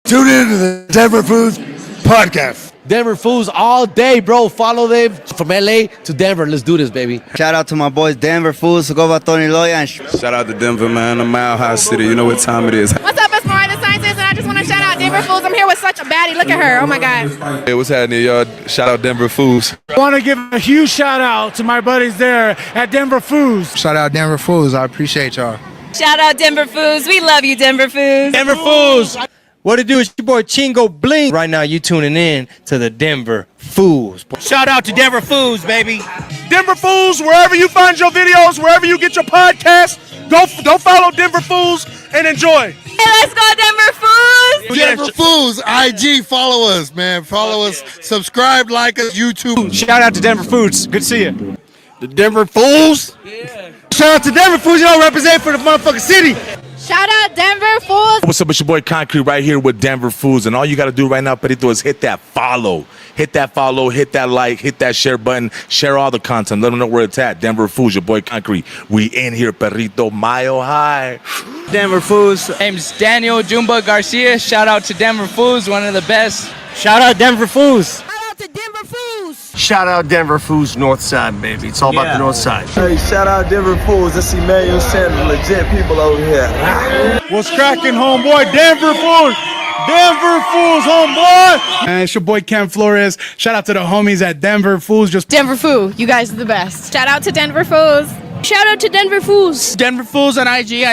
Tune in to the Denver Foos Podcast. Denver Foos all day, bro. Follow them from LA to Denver. Let's do this, baby. Shout out to my boys, Denver Foos. Go about Tony Loya. Shout out to Denver, man. The Mile High City. You know what time it is. What's up, it's Mariah the Scientist, and I just want to shout out Denver Foos. I'm here with such a baddie. Look at her. Oh, my God. Hey, what's happening, y'all? Shout out Denver Foos. I want to give a huge shout out to my buddies there at Denver Foos. Shout out Denver Foos. I appreciate y'all. Shout out Denver Foos. We love you, Denver Foos. Denver Foos. What it do? It's your boy Chingo Bling. Right now, you tuning in to the Denver Foos. Shout out to Denver Foos, baby. Denver Foos, wherever you find your videos, wherever you get your podcasts, go follow Denver Foos and enjoy. Hey, let's go, Denver Foos. Denver Foos, IG, follow us, man. Follow us, subscribe, like us, YouTube. Shout out to Denver Foos. Good to see you. The Denver Foos. Yeah. Shout out to Denver Foos. You don't represent for the motherfucking city. Shout out Denver Foos. What's up, it's your boy Concrete right here with Denver Foos, and all you got to do right now, Perito, is hit that follow, hit that like, hit that share button, share all the content, let them know where it's at. Denver Foos, your boy Concrete. We in here, Perito, mile high. Denver Foos. Name's Daniel Jumba Garcia. Shout out to Denver Foos, one of the best. Shout out Denver Foos. Shout out to Denver Foos. Shout out Denver Foos North Side, baby. It's all about the North Side. Hey, shout out Denver Foos. Let's see Emmanuel Sanders, legit people over here. What's cracking, homeboy? Denver Foos. Denver Foos, homeboy. And it's your boy Ken Flores. Shout out to the homies at Denver Foos. Denver Foo, you guys are the best. Shout out to Denver Foos. Shout out to Denver Foos. Denver Foos on IG.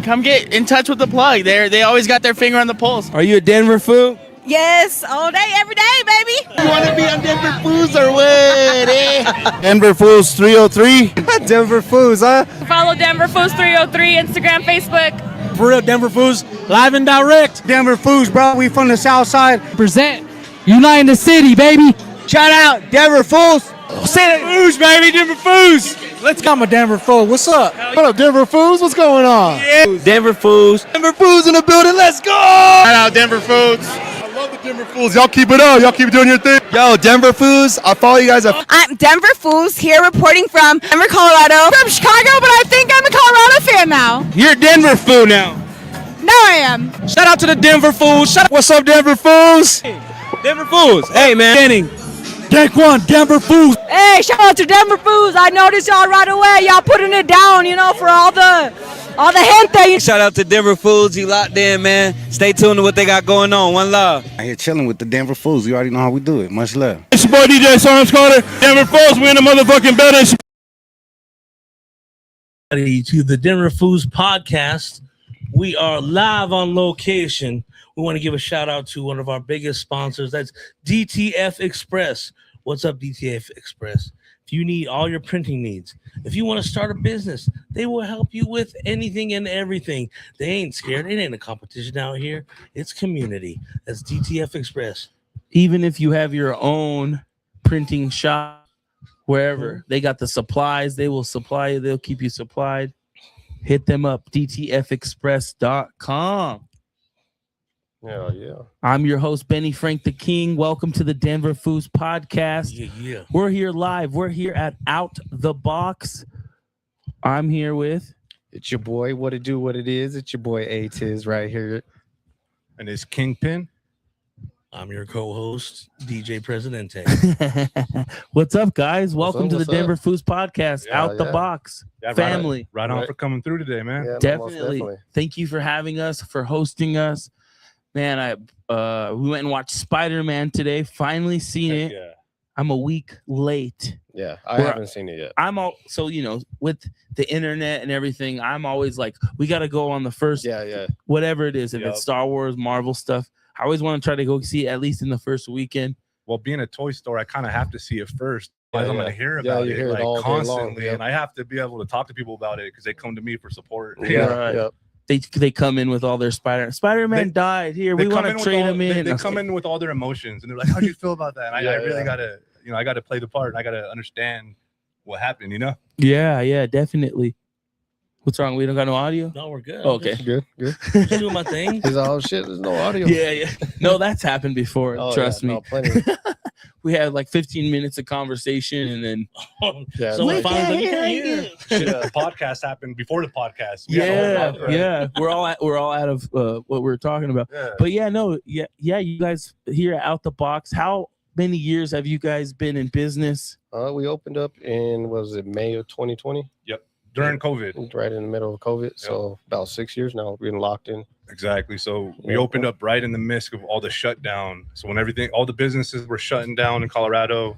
Come get in touch with the plug. They always got their finger on the pulse. Are you a Denver Foo? Yes, all day, every day, baby. You want to be on Denver Foos or what, eh? Denver Foos 303. Denver Foos, huh? Follow Denver Foos 303, Instagram, Facebook. For real, Denver Foos, live and direct. Denver Foos, bro. We from the South Side. Present. Uniting the city, baby. Shout out Denver Foos. Say it, Foos, baby. Denver Foos. Let's go, my Denver Foos. What's up? What up, Denver Foos? What's going on? Yeah. Denver Foos. Denver Foos in the building. Let's go. Shout out Denver Foos. I love the Denver Foos. Y'all keep it up. Y'all keep doing your thing. Yo, Denver Foos. I'll follow you guys up. I'm Denver Foos here reporting from Denver, Colorado. From Chicago, but I think I'm a Colorado fan now. You're Denver Foo now. Now I am. Shout out to the Denver Foos. What's up, Denver Foos? Denver Foos. Hey, man. Take one, Denver Foos. Hey, shout out to Denver Foos. I noticed y'all right away. Y'all putting it down, for all the gente. Shout out to Denver Foos. You locked in, man. Stay tuned to what they got going on. One love. I'm here chilling with the Denver Foos. You already know how we do it. Much love. It's your boy DJ Sarnes Carter. Denver Foos, we in the motherfucking building. To the Denver Foos Podcast. We are live on location. We want to give a shout out to one of our biggest sponsors. That's DTF Express. What's up, DTF Express? If you need all your printing needs, if you want to start a business, they will help you with anything and everything. They ain't scared. It ain't a competition out here. It's community. That's DTF Express. Even if you have your own printing shop, wherever, they got the supplies. They will supply you. They'll keep you supplied. Hit them up, dtfexpress.com. Yeah. I'm your host, Benny Frank the King. Welcome to the Denver Foos Podcast. Yeah. We're here live. We're here at Out the Box. I'm here with... It's your boy, what it do, what it is. It's your boy Atiz right here. And it's Kingpin. I'm your co-host, DJ Presidente. What's up, guys? Welcome to the what's Denver up? Foos Podcast. Out the Box. Family. Right on for coming through today, man. Yeah, Definitely. Thank you for having us, for hosting us. Man, we went and watched Spider-Man today. Finally seen it. Yeah. I'm a week late. Yeah, I haven't seen it yet. I'm all so with the internet and everything. I'm always like, we got to go on the first. Yeah. Whatever it is, if it's Star Wars, Marvel stuff, I always want to try to go see it at least in the first weekend. Well, being a toy store, I kind of have to see it first. Yeah, I'm going to hear about you it, hear it like all day constantly, long, and I have to be able to talk to people about it because they come to me for support. Yeah. They come in with all their Spider-Man died here. We want to trade him in. They come in with all their emotions, and they're like, "How do you feel about that?" And I really gotta, I gotta play the part, and I gotta understand what happened. Yeah, definitely. What's wrong? We don't got no audio? No, we're good. Oh, okay. Good. Just doing my thing. He's all shit. There's no audio. Yeah. No, that's happened before. Trust me. No, plenty. we had like 15 minutes of conversation, and then So we finally, The podcast happened before the podcast. We're all out of what we were talking about. But you guys here at Out the Box, how many years have you guys been in business? We opened up in, was it May of 2020? Yep. During COVID. Right in the middle of COVID. So about 6 years now, we've been locked in. Exactly. So we opened up right in the midst of all the shutdown. So when all the businesses were shutting down in Colorado,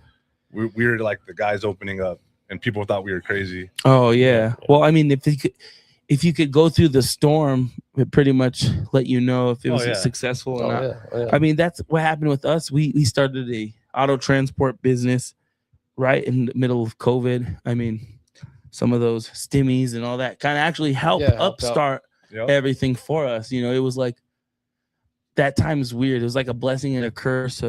we were like the guys opening up, and people thought we were crazy. Oh yeah. Well, I mean, if you could go through the storm, it pretty much let you know if it was successful or not. I mean, that's what happened with us. We started a auto transport business right in the middle of COVID. I mean, some of those stimmies and all that kind of actually helped upstart everything for us. You know, it was like that time is weird. It was like a blessing and a curse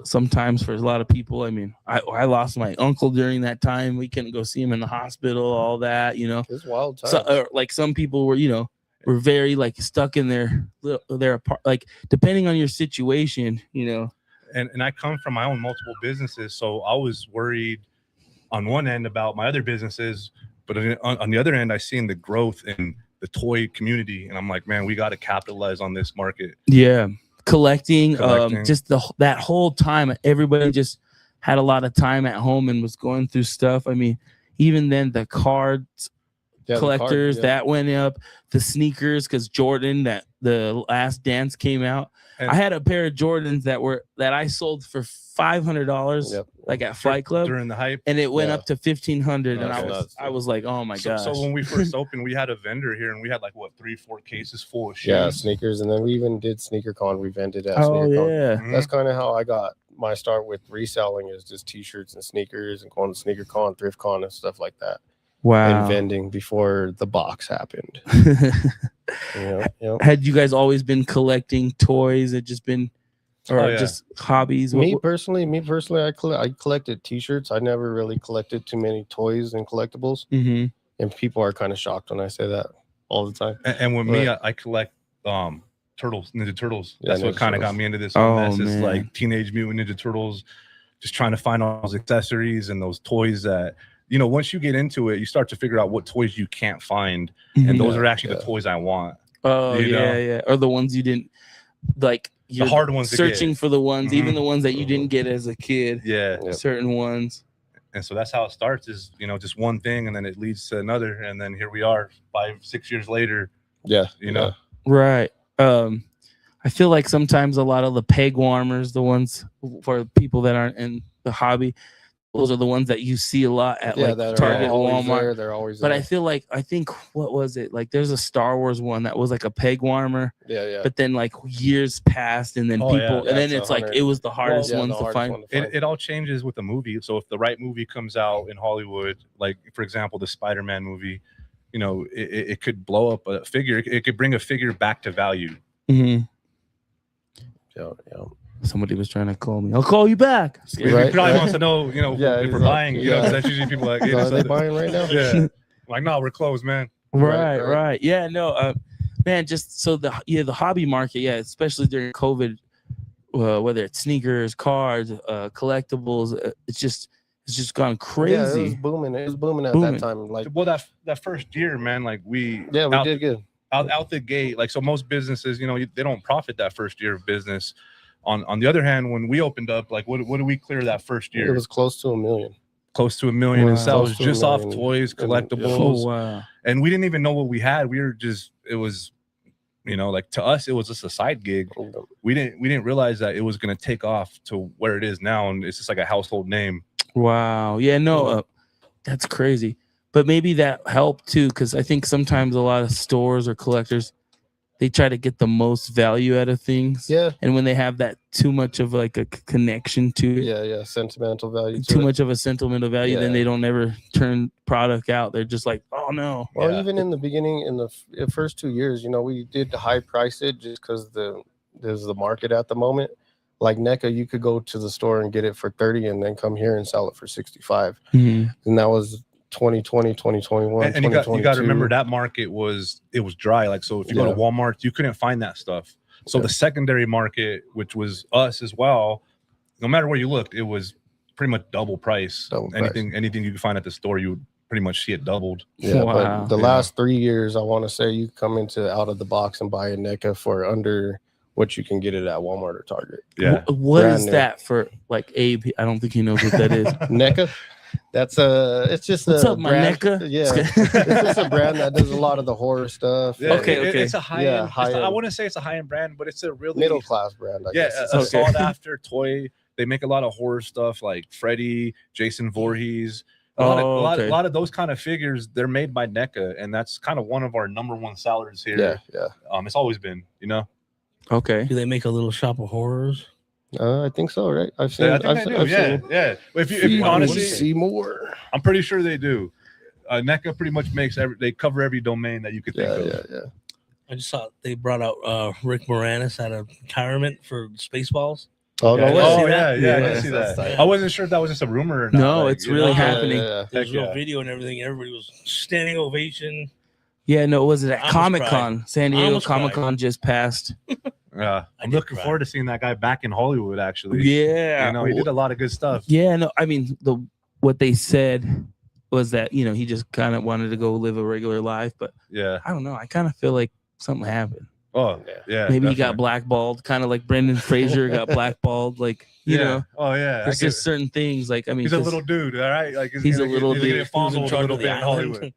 sometimes for a lot of people. I mean, I lost my uncle during that time. We couldn't go see him in the hospital, all that, you know. It's wild times. So, like some people were, you know, were very like stuck in their apart, like depending on your situation, you know. And I come from my own multiple businesses, so I was worried on one end about my other businesses, but on the other end, I seen the growth in the toy community, and I'm like, man, we got to capitalize on this market. Yeah, collecting. Just that whole time, everybody just had a lot of time at home and was going through stuff. I mean, even then, the cards collectors that went up, the sneakers, because Jordan, that the Last Dance came out. And I had a pair of Jordans that I sold for $500, like at Fight Club during the hype, and it went up to $1,500, and I was like, oh my gosh. So when we first opened, we had a vendor here, and we had like 3-4 cases full of shoes. Yeah, sneakers, and then we even did SneakerCon. We vented at SneakerCon. Mm-hmm. That's kind of how I got my start with reselling, is just T-shirts and sneakers, and going to SneakerCon, ThriftCon, and stuff like that. Wow. And vending before the box happened. Had you guys always been collecting toys? It just been, or just hobbies? Me personally, I collected T-shirts. I never really collected too many toys and collectibles. Mm-hmm. And people are kind of shocked when I say that all the time. And with me, I collect turtles, Ninja Turtles. That's what kind of got me into this mess. It's like Teenage Mutant Ninja Turtles, just trying to find all those accessories and those toys that, you know, once you get into it, you start to figure out what toys you can't find. And those are actually the toys I want. Oh, yeah. Or the ones you didn't, like, the hard ones, searching for the ones, even the ones that you didn't get as a kid. Certain ones. And so that's how it starts, is, you know, just one thing, and then it leads to another. And then here we are 5-6 years later. You know? Right. I feel like sometimes a lot of the peg warmers, the ones for people that aren't in the hobby, those are the ones that you see a lot at like Target, Walmart. They're always but there. I think what was it? Like there's a Star Wars one that was like a peg warmer. But then like years passed, and then and then it's like it was the hardest ones to find. It all changes with the movie. So if the right movie comes out in Hollywood, like for example the Spider-Man movie, you know, it could blow up a figure. It could bring a figure back to value. Mm-hmm. Somebody was trying to call me. I'll call you back. He probably wants to know, you know, if we're buying. You know, that's usually people like, hey, are they buying right now? Like, no, we're closed, man. Right. Yeah, no, man. Just so the hobby market, especially during COVID, whether it's sneakers, cards, collectibles, it's just gone crazy. Yeah, it was booming. It was booming at that time. Like, well, that first year, man, like we did good out the gate. Like, so most businesses, you know, they don't profit that first year of business. On the other hand, when we opened up, like what did we clear that first year? It was close to $1 million. Close to $1 million in sales, just off $1 million. toys, collectibles. Oh, wow. And we didn't even know what we had. We were just, it was, you know, like to us, it was just a side gig. We didn't realize that it was going to take off to where it is now, and it's just like a household name. Wow. Yeah. No, that's crazy. But maybe that helped too, because I think sometimes a lot of stores or collectors, they try to get the most value out of things. Yeah. And when they have that too much of like a connection to it. Sentimental value. Too much of a sentimental value, then they don't ever turn product out. They're just like, oh no. Well, even in the beginning, in the first 2 years, you know, we did high price it just because there's the market at the moment. Like NECA, you could go to the store and get it for 30 and then come here and sell it for 65. And that was 2020, 2021, and you got to remember that market was dry. Like, so if you go to Walmart, you couldn't find that stuff. So the secondary market, which was us as well, no matter where you looked, it was pretty much double price. Anything you could find at the store, you would pretty much see it doubled. Yeah, but the last 3 years, I want to say you come into out of the box and buy a NECA for under what you can get it at Walmart or Target. Yeah. What is that for? Like Abe, I don't think he knows what that is. NECA. That's it's just What's a up, my brand. NECA? Yeah, it's just a brand that does a lot of the horror stuff. Yeah, Okay. It's a high end. high-end. I wouldn't say it's a high end brand, but it's a really Middle class brand. I guess. a sought after toy. They make a lot of horror stuff like Freddy, Jason Voorhees. A lot of those kind of figures. They're made by NECA, and that's kind of one of our #1 sellers here. Yeah. It's always been, Okay. Do they make a little shop of horrors? I think so, right? I've seen. Yeah, I think they do. Yeah. If you honestly see more, I'm pretty sure they do. NECA pretty much makes they cover every domain that you could think of. Yeah. I just saw they brought out Rick Moranis out of retirement for Spaceballs. Oh, no way. I did see that. I wasn't sure if that was just a rumor or not. No, it's really happening. There's real video and everything. Everybody was standing ovation. Yeah, no, was it at I Comic almost Con? San Diego Comic Con just passed. I'm looking forward to seeing that guy back in Hollywood, actually. Yeah. He did a lot of good stuff. Yeah, no, I mean, what they said was that, he just kind of wanted to go live a regular life, but yeah, I don't know. I kind of feel like something happened. Oh, yeah. Maybe he got blackballed, kind of like Brendan Fraser got blackballed, like, you know. Oh, yeah. There's just certain things, like, I mean. He's a little dude, all right? Like he's a little dude. He's a little bit in Hollywood.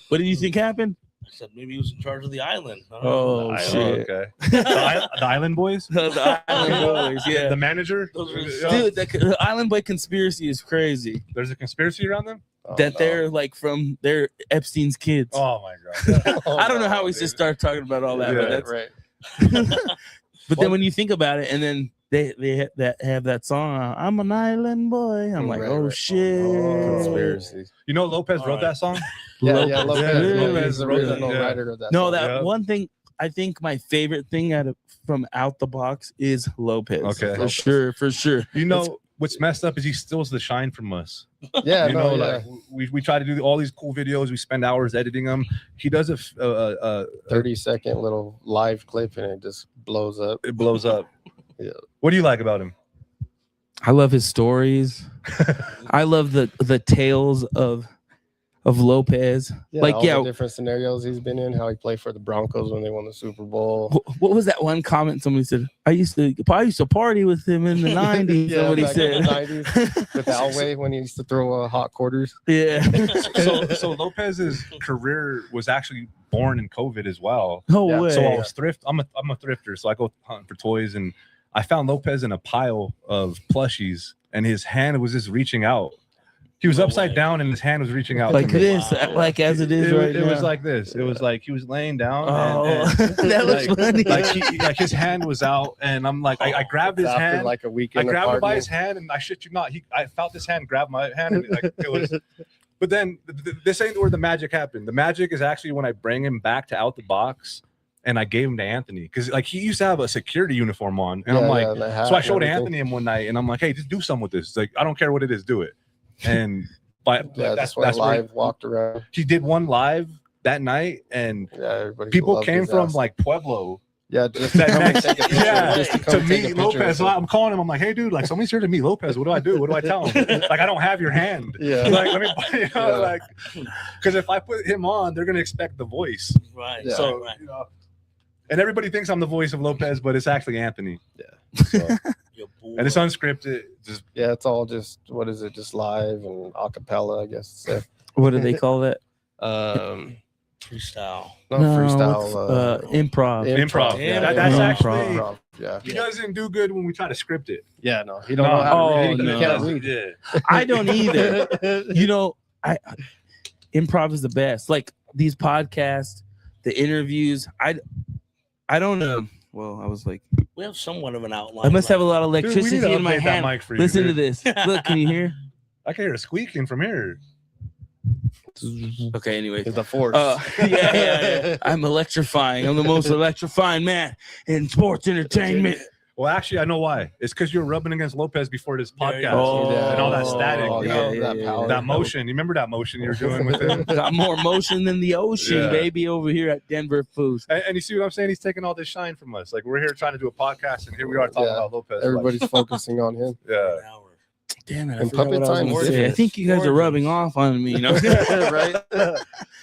What did you think happened? I said maybe he was in charge of the island. Oh, shit. Okay. The Island Boys? The Island Boys, yeah. The manager? Dude, the Island Boy conspiracy is crazy. There's a conspiracy around them? They're like they're Epstein's kids. Oh, my God. I don't know how we just start talking about all that, but that's right. But then when you think about it, and then they have that song, I'm an island boy. I'm like, shit. Conspiracy. You know Lopez wrote that song? Yeah, Lopez. Yeah. Lopez is the original writer of that. No, song. that one thing. I think my favorite thing from out the box is Lopez. Okay, for sure. You know what's messed up is he steals the shine from us. Yeah, like we try to do all these cool videos. We spend hours editing them. He does a 30-second little live clip and it just blows up. It blows up. Yeah. What do you like about him? I love his stories. I love the tales of Lopez. The different scenarios he's been in, how he played for the Broncos when they won the Super Bowl. What was that one comment somebody said? I used to party with him in the 90s. Somebody said in the 90s with Alway when he used to throw hot quarters. Yeah. So Lopez's career was actually born in COVID as well. No way. So I was I'm a thrifter, so I go hunting for toys, and I found Lopez in a pile of plushies, and his hand was just reaching out. He was upside down, and his hand was reaching out like this, like as it is right now. It was like this. It was like he was laying down. And that looks funny. Like his hand was out, and I'm like, I grabbed his hand. Like a weekend. I grabbed it by his hand, and I shit you not, I felt his hand grab my hand, and it was. But then this ain't where the magic happened. The magic is actually when I bring him back to out the box. And I gave him to Anthony because like he used to have a security uniform on, and I'm like, so I showed Anthony him one night, and I'm like, hey, just do something with this. It's like, I don't care what it is, do it. And that's live walked around. He did one live that night, and people came from like Pueblo. Yeah, just to meet Lopez. So I'm calling him. I'm like, hey, dude, like somebody's here to meet Lopez. What do I do? What do I tell him? Like, I don't have your hand. Yeah. Like, let me, like, because if I put him on, they're gonna expect the voice. Right. Yeah. So and everybody thinks I'm the voice of Lopez, but it's actually Anthony. Yeah. So, and it's unscripted. It's all just what is it? Just live and acapella, I guess. What do they call that? Freestyle. Not freestyle. Improv. Yeah, that's improv. actually. Yeah. He doesn't do good when we try to script it. Yeah, no, he don't know how to read. No. He can't read. I don't either. Improv is the best. Like these podcasts, the interviews. I don't know. Well, I was like, we have somewhat of an outline. I must have a lot of electricity in my hand. Mic for you, Listen to dude. this. Look, can you hear? I can hear it squeaking from here. Okay, anyway. It's the force. Yeah. I'm electrifying. I'm the most electrifying man in sports entertainment. Well, actually, I know why. It's because you were rubbing against Lopez before this podcast and all that static, that motion. You remember that motion you were doing with him? Got more motion than the ocean, baby, over here at Denver Foos. And you see what I'm saying? He's taking all this shine from us. Like, we're here trying to do a podcast, and here we are talking about Lopez. Everybody's focusing on him. Yeah. Damn it! And puppet time. I think you guys are rubbing off on me. You know, right?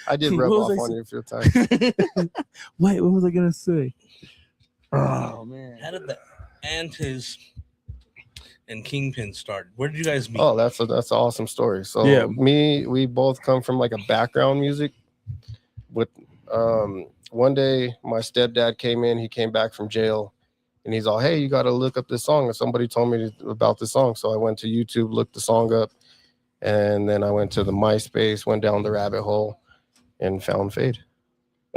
I did rub off on you a few times. Wait, what was I gonna say? Oh man! How did the Atiz and Kingpin start? Where did you guys meet? Oh, that's an awesome story. So we both come from like a background music. With one day my stepdad came in. He came back from jail, and he's all, "Hey, you got to look up this song." And somebody told me about the song, so I went to YouTube, looked the song up, and then I went to the MySpace, went down the rabbit hole, and found Fade.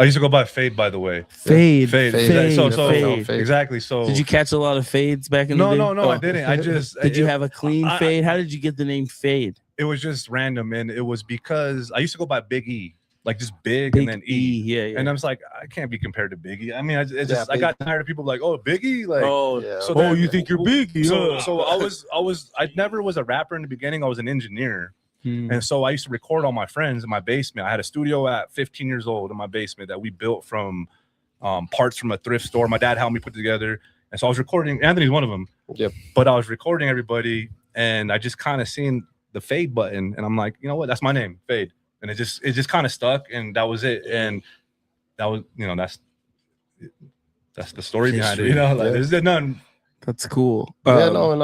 I used to go by Fade, by the way. Fade. Exactly. So did you catch a lot of fades back in the day? No, I didn't. I just did you have a clean fade? How did you get the name Fade? It was just random, and it was because I used to go by Big E, like just big and then E. Yeah. And I was like, I can't be compared to Big E. I mean, I got tired of people like, oh, Big E, like, you think you're Big E? So I never was a rapper in the beginning. I was an engineer. And so I used to record all my friends in my basement. I had a studio at 15 years old in my basement that we built from parts from a thrift store. My dad helped me put together. And so I was recording. Anthony's one of them. Yep. But I was recording everybody, and I just kind of seen the Fade button, and I'm like, you know what? That's my name, Fade. And it just kind of stuck, and that was it. And that was, that's the story behind it. There's none. That's cool. And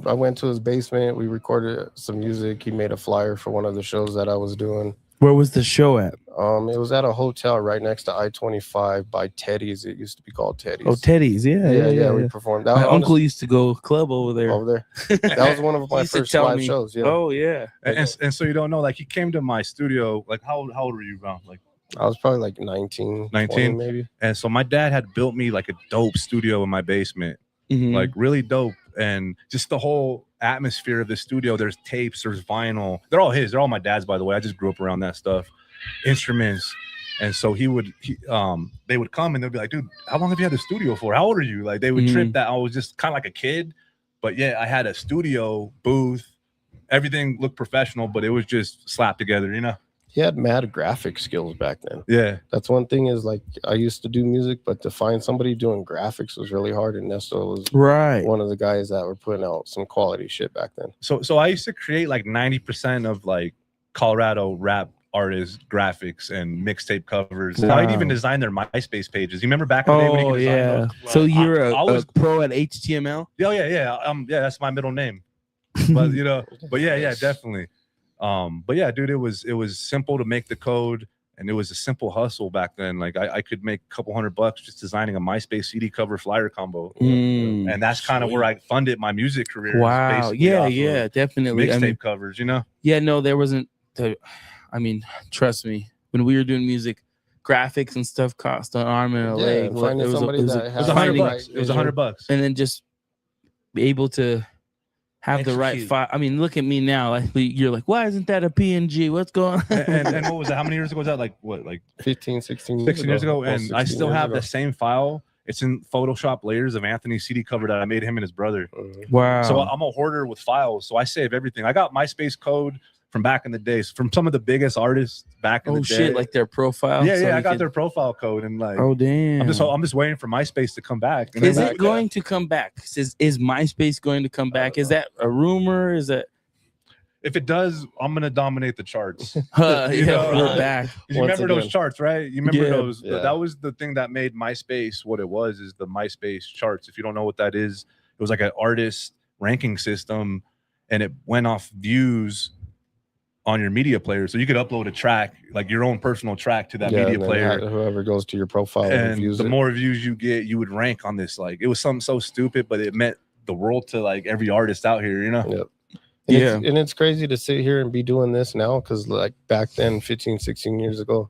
I went to his basement. We recorded some music. He made a flyer for one of the shows that I was doing. Where was the show at? It was at a hotel right next to I-25 by Teddy's. It used to be called Teddy's. Oh, Teddy's, yeah. We performed. My uncle used to go club over there. That was one of my first live shows. Yeah. Oh yeah. And so you don't know, like, he came to my studio. Like, how old were you, Ron? Like, I was probably like 19 maybe. And so my dad had built me like a dope studio in my basement. Like really dope, and just the whole atmosphere of the studio. There's tapes, there's vinyl. They're all his. They're all my dad's, by the way. I just grew up around that stuff. Instruments, and so they would come and they'd be like, "Dude, how long have you had the studio for? How old are you?" Like they would trip that I was just kind of like a kid, but yeah, I had a studio booth. Everything looked professional, but it was just slapped together, He had mad graphic skills back then. Yeah. That's one thing is, like, I used to do music, but to find somebody doing graphics was really hard. And Nesto was one of the guys that were putting out some quality shit back then. So I used to create like 90% of like Colorado rap artists graphics and mixtape covers. Wow. I'd even design their MySpace pages. You remember back in the day when you could design those? So you're a pro at HTML? Yeah. That's my middle name. But yeah, definitely. But yeah, dude, it was simple to make the code, and it was a simple hustle back then. Like I could make a couple $100 just designing a MySpace CD cover flyer combo, and that's kind of where I funded my music career. Wow, yeah, definitely. Mixtape covers, Yeah, no, there wasn't. Trust me, when we were doing music, graphics and stuff cost an arm and a leg. It was $100. It was $100, and then just be able to have the right file. I mean, look at me now. You're like, why isn't that a PNG? What's going on? And what was that? How many years ago was that? Like what? Like 15, 16 years ago. And I still have the same file. It's in Photoshop layers of Anthony's CD cover that I made him and his brother. Wow. So I'm a hoarder with files. So I save everything. I got MySpace code from back in the days, from some of the biggest artists back in the day. Oh shit, like their profile. Yeah, I got their profile code, and like, oh damn, I'm just waiting for MySpace to come back. And is it going to come back? Is MySpace going to come back? Is that a rumor? Is that? If it does, I'm gonna dominate the charts. We're back. You remember those charts, right? You remember those? Yeah. That was the thing that made MySpace what it was. Is the MySpace charts? If you don't know what that is, it was like an artist ranking system, and it went off views on your media player, so you could upload a track, like your own personal track, to that media player. Whoever goes to your profile and the more views you get, you would rank on this. Like, it was something so stupid, but it meant the world to like every artist out here, Yep. And it's crazy to sit here and be doing this now, because like back then, 15, 16 years ago,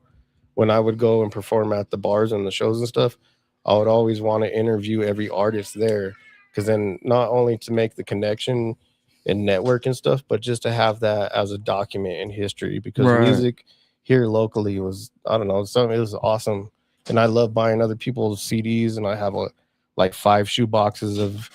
when I would go and perform at the bars and the shows and stuff, I would always want to interview every artist there, because then not only to make the connection and network and stuff, but just to have that as a document in history, because music here locally was, I don't know, it was awesome. And I love buying other people's CDs, and I have like 5 shoe boxes of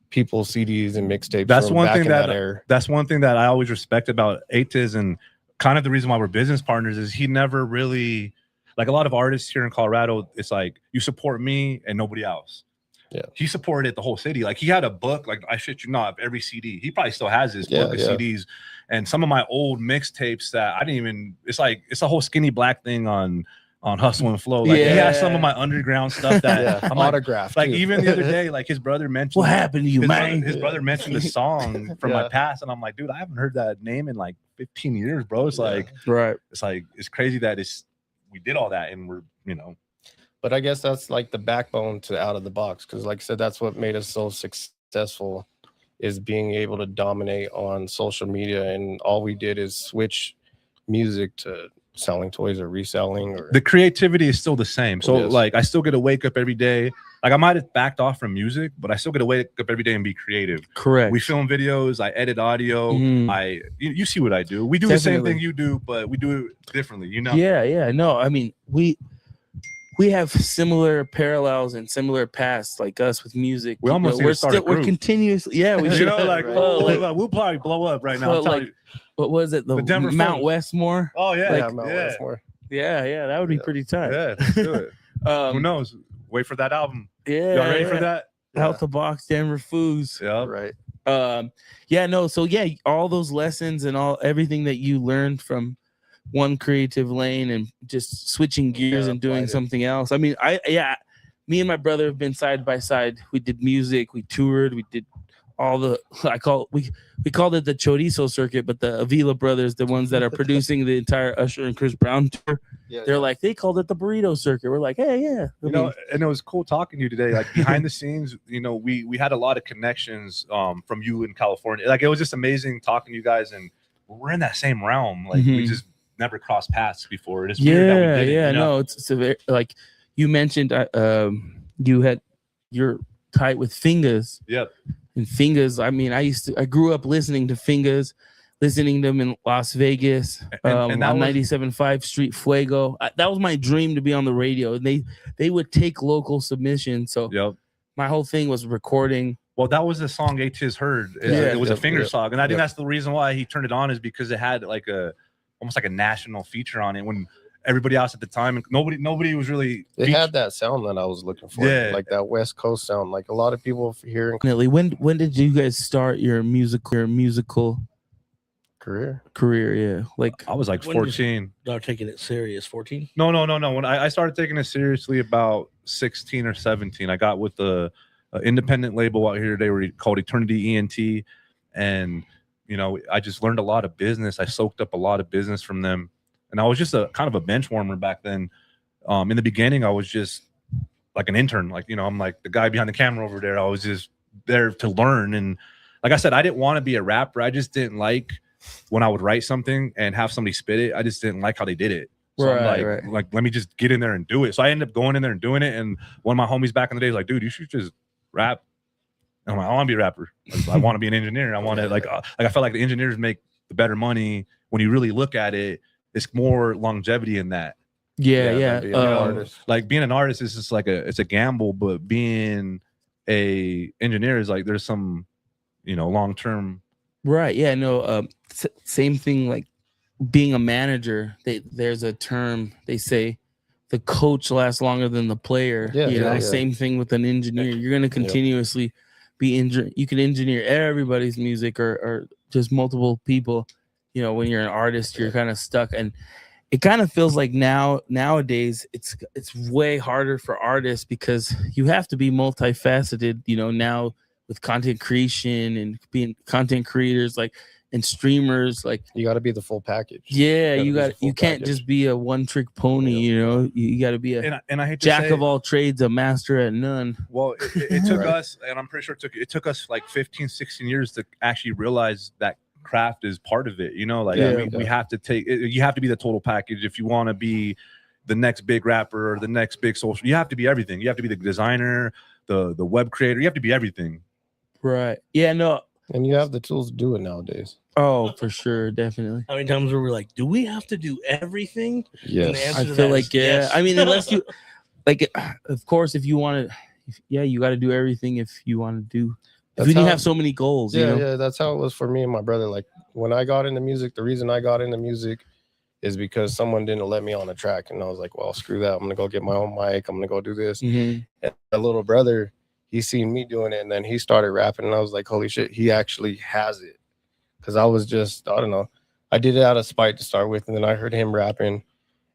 people's CDs and mixtapes. That's from one back thing in that era. that's one thing that I always respect about Atiz, and kind of the reason why we're business partners is he never really, like a lot of artists here in Colorado, it's like you support me and nobody else. Yeah, he supported the whole city. Like he had a book, like I shit you not, of every CD. He probably still has his book of CDs, and some of my old mixtapes that I didn't even. It's like it's a whole Skinny Black thing on Hustle and Flow. Like he has some of my underground stuff that I'm autographed. Like too. even the other day, like his brother mentioned. What happened to you, man? His brother mentioned a song from my past, and I'm like, dude, I haven't heard that name in like 15 years, bro. It's like it's crazy that we did all that, and we're But I guess that's like the backbone to Out of the Box, because like I said, that's what made us so successful, is being able to dominate on social media, and all we did is switch music to selling toys or reselling. Or the creativity is still the same. So like I still get to wake up every day. Like I might have backed off from music, but I still get to wake up every day and be creative. Correct. We film videos, I edit audio. You see what I do. We do the same thing you do, but we do it differently, Yeah. No, I mean, we have similar parallels and similar paths, like us with music. We almost need to start a group. We're continuously, we should. We'll probably blow up right now. What was it? The Denver Mount Foos. Westmore. Oh yeah, Mount Westmore. Yeah, that would be pretty tight. Yeah, let's do it. Who knows? Wait for that album. Yeah, y'all ready for that? Out the Box, Denver Foos. Yeah, right. So all those lessons and everything that you learned from one creative lane and just switching gears and doing something else. I mean, me and my brother have been side by side. We did music, we toured, we did all the we called it the Chorizo circuit, but the Avila brothers, the ones that are producing the entire Usher and Chris Brown tour, they called it the burrito circuit. We're like, hey, yeah. And it was cool talking to you today. Like behind the scenes, we had a lot of connections from you in California. Like it was just amazing talking to you guys, and we're in that same realm. Like we just never crossed paths before. It's weird that we did it, no, it's a very, like you mentioned, you're tight with Fingers. Yep. And Fingers, I mean, I grew up listening to Fingers, listening to them in Las Vegas, and on 97.5 Street Fuego. That was my dream, to be on the radio. And they would take local submissions. So my whole thing was recording. Well, that was the song Atiz heard. It was a Finger song, and I think that's the reason why he turned it on, is because it had like almost like a national feature on it. When everybody else at the time, nobody was really. It had that sound that I was looking for, like that West Coast sound. Like a lot of people here. When did you guys start your musical career? Yeah, like I was like 14. Start taking it serious. 14? No. When I started taking it seriously about 16 or 17, I got with the independent label out here. They were called Eternity ENT, and I just learned a lot of business. I soaked up a lot of business from them. And I was just a kind of a bench warmer back then. In the beginning, I was just like an intern. Like, I'm like the guy behind the camera over there. I was just there to learn. And like I said, I didn't want to be a rapper. I just didn't like when I would write something and have somebody spit it. I just didn't like how they did it. So I'm like, let me just get in there and do it. So I ended up going in there and doing it. And one of my homies back in the day was like, dude, you should just rap. And I'm like, I want to be a rapper. Like, I want to be an engineer. I want to I felt like the engineers make the better money when you really look at it. It's more longevity in that. Like being an artist is just like it's a gamble, but being a engineer is like there's some, long term. Right. Yeah. No. Same thing. Like being a manager. There's a term they say, the coach lasts longer than the player. Same thing with an engineer. You're gonna continuously be you can engineer everybody's music or just multiple people. When you're an artist, you're kind of stuck, and it kind of feels like nowadays it's way harder for artists because you have to be multifaceted. Now with content creation and being content creators, and streamers, you got to be the full package. Yeah, you can't just be a one-trick pony. You got to be a and I hate to jack say, of all trades, a master at none. Well, it took us, and I'm pretty sure it took us like 15, 16 years to actually realize that craft is part of it. We have to you have to be the total package if you want to be the next big rapper or the next big social. You have to be everything. You have to be the designer, the web creator. You have to be everything. Right. Yeah. No. And you have the tools to do it nowadays. Oh, for sure, definitely. How many times were we like, do we have to do everything? Yes. I feel like yes. I mean, unless you of course, if you want to, you got to do everything if you want to do. That's If you how- have so many goals, you know? Yeah, that's how it was for me and my brother. Like when I got into music, the reason I got into music is because someone didn't let me on the track, and I was like, well, screw that. I'm gonna go get my own mic. I'm gonna go do this. And my little brother, he seen me doing it, and then he started rapping, and I was like, holy shit, he actually has it. Because I was just, I don't know, I did it out of spite to start with, and then I heard him rapping.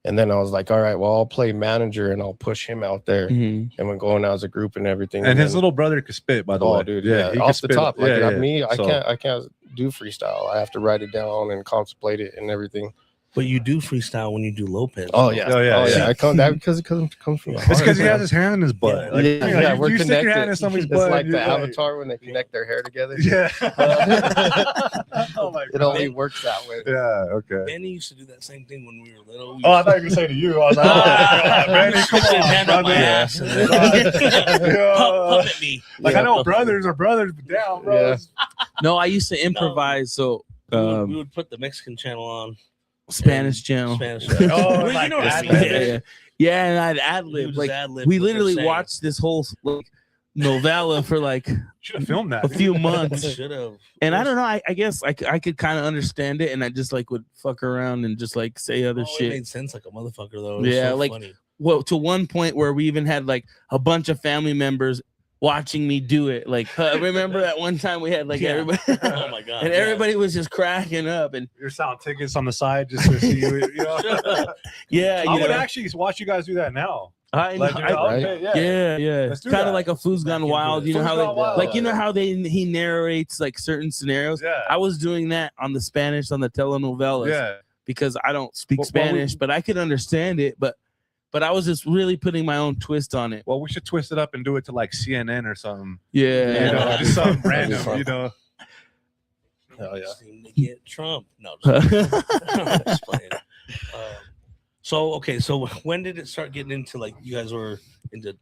And then I was like, all right, well, I'll play manager and I'll push him out there. And we're going out as a group and everything. And his little brother could spit, by the way. Oh, dude, he yeah, could off the spit. top. Like me, So- I can't do freestyle. I have to write it down and contemplate it and everything. But you do freestyle when you do Lopez. Oh yeah, I come that because it comes from the heart. It's because he has his hand in his butt. Like, yeah, we're you stick your hand connected. in somebody's It's butt. like you're the Avatar when they connect their hair together. Yeah. Oh my It only works that way. Yeah. Okay. Benny used to do that same thing when we were little. Oh, I thought you were saying to you. I was like, oh, God, Benny, come Stick your on, hand up my brother. ass and then- Yeah. Puppet me. Like I know brothers are brothers, but damn, bro. No, I used to improvise. So we would put the Mexican channel on. Spanish channel. Spanish channel. Oh, Well, like you know this, ad-lib. Yeah. Yeah, and I'd ad You lib. just Like ad-lib we what they're literally saying. watched this whole like novella for like Should have filmed that. a few months. Should have. And I don't know. I guess I could kind of understand it, and I just like would fuck around and just like say other It shit. made sense like a motherfucker though. It was Yeah, so like funny. well, to one point where we even had like a bunch of family members watching me do it. Like, remember that one time we had like Yeah. everybody, Oh my god. and everybody was just cracking up, and You're selling tickets on the side just to see you. You know? yeah, I you would know, actually watch you guys do that now. I know, Like, you know, okay, yeah. Let's do Kind that. of like a Foos Gone Wild. You know Foos how Gone they, Wild. like you know how he narrates like certain scenarios. Yeah. I was doing that on the Spanish on the telenovelas. Yeah. Because I don't speak Well, Spanish, but I could understand it. But I was just really putting my own twist on it. Well, we should twist it up and do it to like CNN or something. Yeah, You know, just something That'd be random. fun. You know. Oh yeah. Seem to get Trump. No, just playing. So when did it start getting into like you guys were into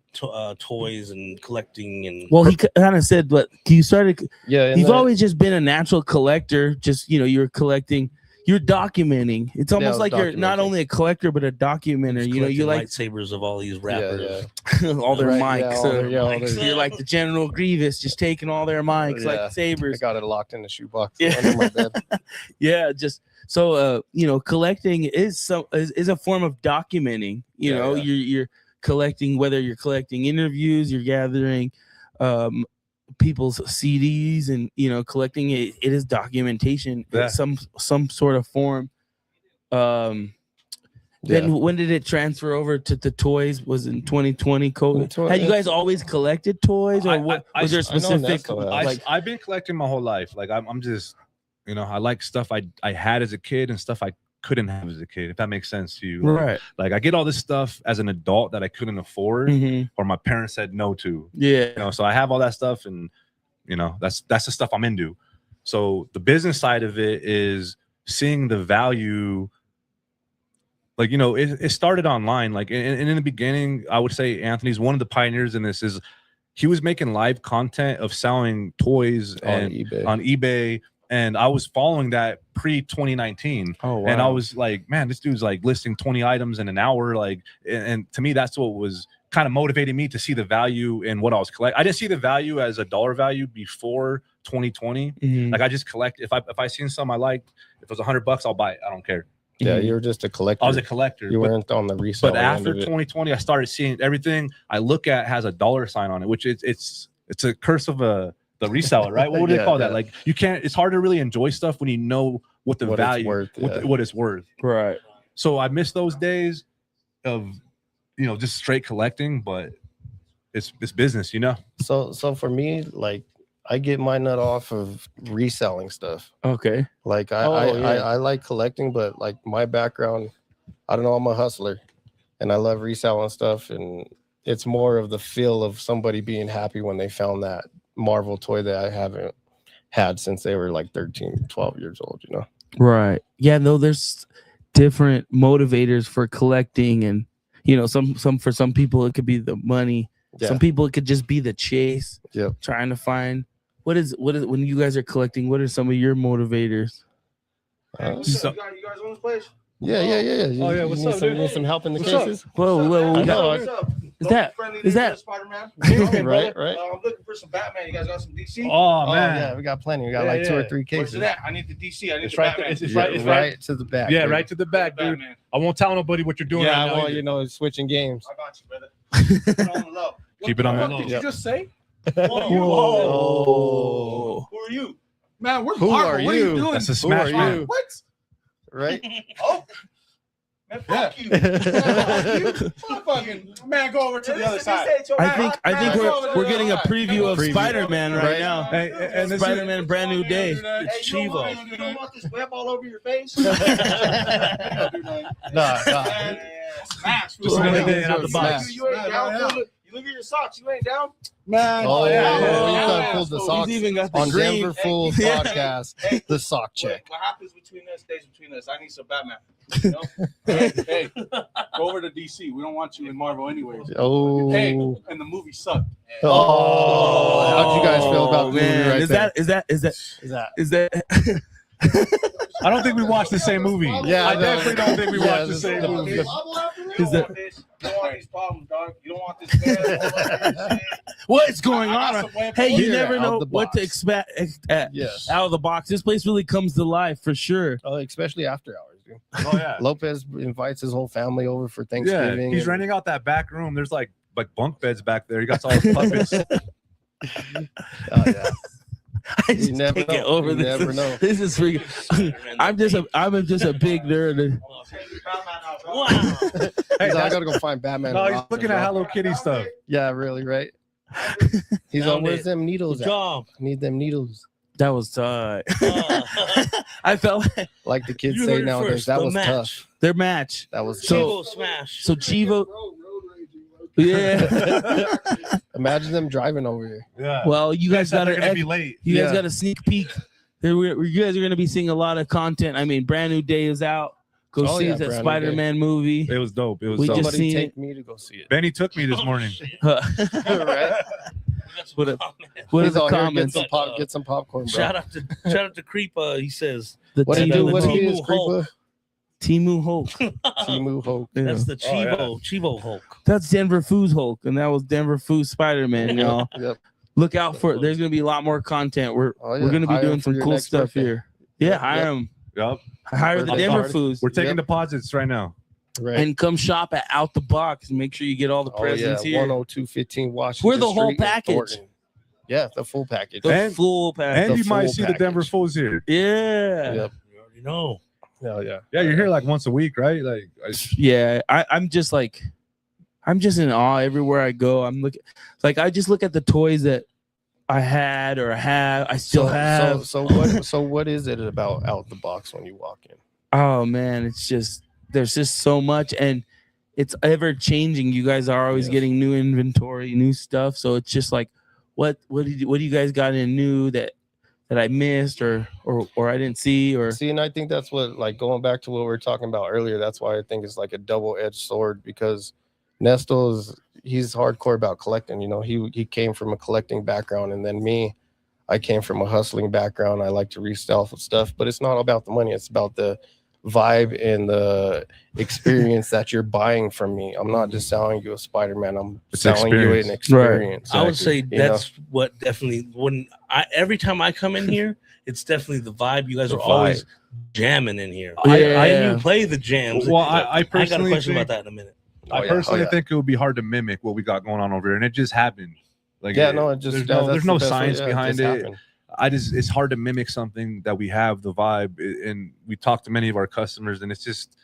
toys and collecting and Well, he kind of said, but you started. Yeah, and You've then- always just been a natural collector. Just you're collecting. You're documenting. It's almost Yeah, like you're not documenting. only a collector but a documenter. You know, you like lightsabers of all these rappers. all their Right, mics. yeah, all their- yeah, all their- You're like the General Grievous, just taking all their mics like I sabers. got it locked in the shoebox Yeah. under my bed. Yeah, just so collecting is a form of documenting. You Yeah, know, yeah. you're collecting, whether you're collecting interviews, you're gathering people's CDs, and collecting it is documentation Yeah. in some sort of form. Then when did it transfer over to the toys? Was in 2020 COVID? Had you guys always collected toys, or what was there a specific I've been collecting my whole life. Like I'm just, I like stuff I had as a kid and stuff I couldn't have as a kid, if that makes sense to you. Right. Like I get all this stuff as an adult that I couldn't afford or my parents said no to. Yeah. So I have all that stuff, and that's the stuff I'm into. So the business side of it is seeing the value. Like, it started online. Like, and in the beginning, I would say Anthony's one of the pioneers in this. Is he was making live content of selling toys on eBay. And I was following that pre-2019. Oh, wow. And I was like, man, this dude's like listing 20 items in an hour. Like, and to me, that's what was kind of motivating me to see the value in what I was collecting. I didn't see the value as a dollar value before 2020. Like, I just collect. If I seen something I liked, if it was $100, I'll buy it. I don't care. Yeah, you were just a collector. I was a collector. You weren't on the resale. But after 2020, I started seeing everything I look at has a dollar sign on it, which it's a curse of the reseller, right? What would they call that? Like, you can't. It's hard to really enjoy stuff when you know what the value, what it's worth. Right. So I miss those days of, just straight collecting, but it's business, So for me, like, I get my nut off of reselling stuff. Okay. Like I like collecting, but like my background, I don't know, I'm a hustler and I love reselling stuff, and it's more of the feel of somebody being happy when they found that Marvel toy that I haven't had since they were like 13, 12 years old, Right. Yeah, no, there's different motivators for collecting, and some for some people it could be the money. Yeah. Some people it could just be the chase. Yep. Trying to find what is when you guys are collecting, what are some of your motivators? You guys want this place? Yeah. Oh yeah, what's up, dude? Need some help in the What's up? cases? Whoa, I we know. got Is that Spider-Man? Right. I'm looking for some Batman. You guys got some DC? Oh man, yeah, we got plenty. We got like 2 or 3 cases. Where's it at? I need the DC. I need It's the right. Batman. It's right to the back. Yeah, dude. right to the back, dude. Batman. I won't tell nobody what you're doing. Yeah, right now well, either. you know, it's switching games. I got you, brother. Keep it on the low. Keep it on the What low. did you just say? Whoa. Who are you? Man, where's Who Marvel? are What are you you? doing? That's a Who smash, are man. you? What? Right? Oh. Man, fuck you. Man, fuck you. Fucking man, go over to the other side. I think we're getting a preview of Spider-Man right now. Hey, and this Spider-Man, brand new day. It's Chivo. You don't want this web all over your face? Nah. Smash. Just another day out the box. You ain't down. You look at your socks. You ain't down. Man. Oh, yeah. You pulled the socks He's even got the on green. Denver Foos Podcast. The sock check. What happens between us stays between us. I need some Batman. You know? hey, go over to DC. We don't want you in Marvel anyways. Oh. Hey, and the movie sucked. Oh. How'd you guys feel about the movie right there? Is that I don't think we watched the same movie. Yeah, I no. definitely don't think we Yeah, watched the same the- movie. You don't want this. You don't want these problems, dog. You don't want this man all over your shit. what's going I got on? some web Hey, you here never out know the what to box. expect Yes. out of the box. This place really comes to life for sure. Oh, especially after hours, dude. Oh yeah. Lopez invites his whole family over for Yeah, Thanksgiving. he's renting out that back room. There's like bunk beds back there. He got all his puppets. Oh, yeah. I just never can't get know. over You this. never know. This is freaking. I'm just a big nerd. Wow. Hey, He's like, I gotta go find Batman. no, and he's Robin, looking at bro. Hello Kitty stuff. Yeah, really, right? He's Found on, where's it. them needles Good at? job. Need them needles. That was tight. I felt Like the kids You say heard it nowadays, first, that the was match. tough. their match. That was So- Chivo smash. So Chivo, yeah. Imagine them driving over here. Yeah. Well, you guys got They're gonna be to. late. You guys Yeah. got a sneak peek. You guys are going to be seeing a lot of content. I mean, brand new day is out. Go Oh, see yeah, that brand new Spider-Man movie. It was dope. It was We dope. just Somebody seen take it. me to go see it. Benny took me this morning. Right? What are He's the all here, comments? Get some popcorn, bro. Shout out to Creepa. He says What did he do? What did he do? Timu Hulk. Timu Hulk. Timu Hulk. Yeah. That's the Oh, Chivo Hulk. That's Denver Foos Hulk, and that was Denver Foos Spider-Man, y'all. Yep. Look out for it. There's gonna be a lot more content. We're Oh, yeah. we're gonna be Hire him doing for some your cool next stuff birthday. here. Yeah, Yep, hire yep. them. Yep. Hire the Birthday Denver party. Foos. We're taking Yep. deposits right now. Right. And come shop at Out the Box and make sure you get all the presents yeah, here. 10215 Washington. We're the whole Street in package. Thornton. Yeah, the full package. The And- full package. And The you might full see the package. Denver Foos here. Yeah. Yep. You already know. Hell yeah. Yeah, you're here like once a week, right? Like, Yeah. I'm just in awe everywhere I go. I'm looking like I just look at the toys that I had or have. I still have. So what is it about Out the Box when you walk in? Oh man, it's just there's just so much and it's ever changing. You guys are always getting new inventory, new stuff. So it's just like what do you guys got in new that I missed or I didn't see or See, and I think that's what, like, going back to what we were talking about earlier, that's why I think it's like a double-edged sword, because Nestor he's hardcore about collecting. You know, he came from a collecting background, and then me, I came from a hustling background. I like to resell stuff, but it's not about the money. It's about the vibe and the experience that you're buying from me. I'm not just selling you a Spider-Man. I'm It's selling you an experience. I would say You know? that's what definitely every time I come in here, it's definitely the vibe. You guys The are always vibe. jamming in here. Yeah. I didn't play the jams. Well, I I got a personally question think, about that in a minute. I personally think it would be hard to mimic what we got going on over here, and it just happened. Like, Yeah, no, it just there's no that's the best way. science Yeah, it behind just it. happened. It's hard to mimic something that we have the vibe, and we talk to many of our customers, and it's just,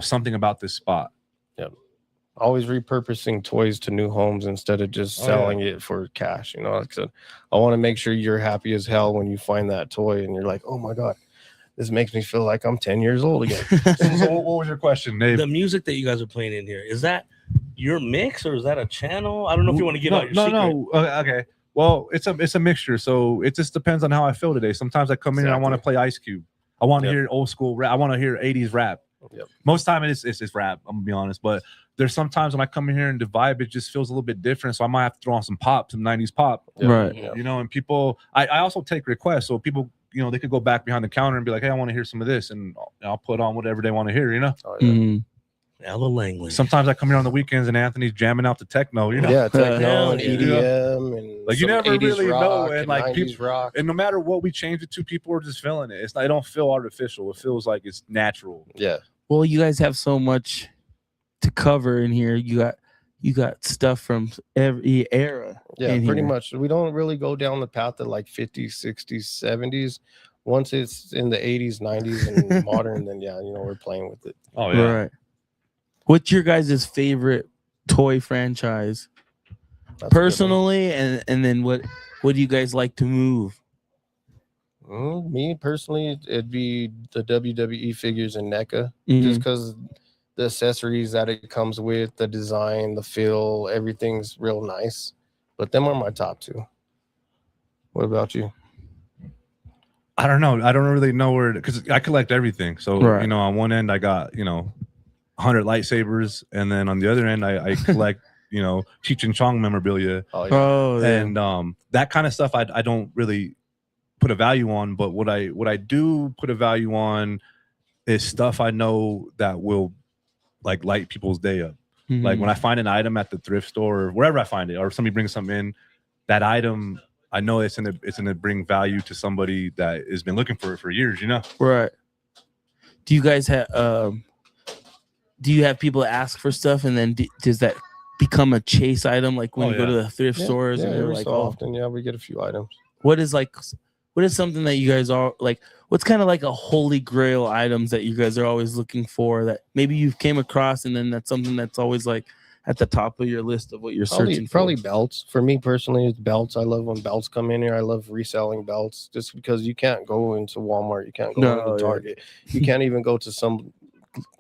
something about this spot. Yep. Always repurposing toys to new homes instead of just selling it for cash. You know, like I said, I want to make sure you're happy as hell when you find that toy and you're like, oh my God, this makes me feel like I'm 10 years old again. So what was your question, Dave? The music that you guys are playing in here, is that your mix or is that a channel? I don't know if you want to give out your secret. No. Okay. Well, it's a mixture. So it just depends on how I feel today. Sometimes I come in and I want to play Ice Cube. I want to hear old school rap. I want to hear 80s rap. Yep. Most time it's rap. I'm gonna be honest, but there's sometimes when I come in here and the vibe, it just feels a little bit different. So I might have to throw on some 90s pop. Right. And people, I also take requests. So people, they could go back behind the counter and be like, hey, I want to hear some of this, and I'll put on whatever they want to hear. Oh, yeah. Mhm. Ella Langley. Sometimes I come here on the weekends and Anthony's jamming out the techno, you know? Yeah, techno and Yeah. EDM and Like you some never 80s really know, rock and like 90s people, rock. and no matter what we change it to, people are just feeling it. It don't feel artificial. It feels like it's natural. Yeah. Well, you guys have so much to cover in here. You got stuff from every era. Yeah, in pretty here. much. We don't really go down the path of like 50s, 60s, 70s. Once it's in the 80s, 90s, and modern, then yeah, we're playing with it. Oh yeah. Right. What's your guys' favorite toy franchise? That's a good one. Personally, and then what do you guys like to move? Me personally, it'd be the WWE figures and NECA, Mhm. just because the accessories that it comes with, the design, the feel, everything's real nice. But them are my top two. What about you? I don't know. I don't really know where, because I collect everything. So Right. on one end I got 100 lightsabers, and then on the other end I collect Cheech and Chong memorabilia. Oh, yeah. Oh, yeah. And that kind of stuff I don't really put a value on. But what I do put a value on is stuff I know that will like light people's day up. Mhm. Like when I find an item at the thrift store or wherever I find it, or somebody brings something in, that item, I know it's gonna bring value to somebody that has been looking for it for years. Right. Do you guys have do you have people ask for stuff, and then does that become a chase item, like when you go to the thrift stores and they're every like, so oh, often, we get a few items. what is something that you guys are like, what's kind of like a holy grail items that you guys are always looking for that maybe you've came across, and then that's something that's always like at the top of your list of what you're searching for? Probably belts. For me personally, it's belts. I love when belts come in here. I love reselling belts, just because you can't go into Walmart, you can't go into Target, you can't even go to some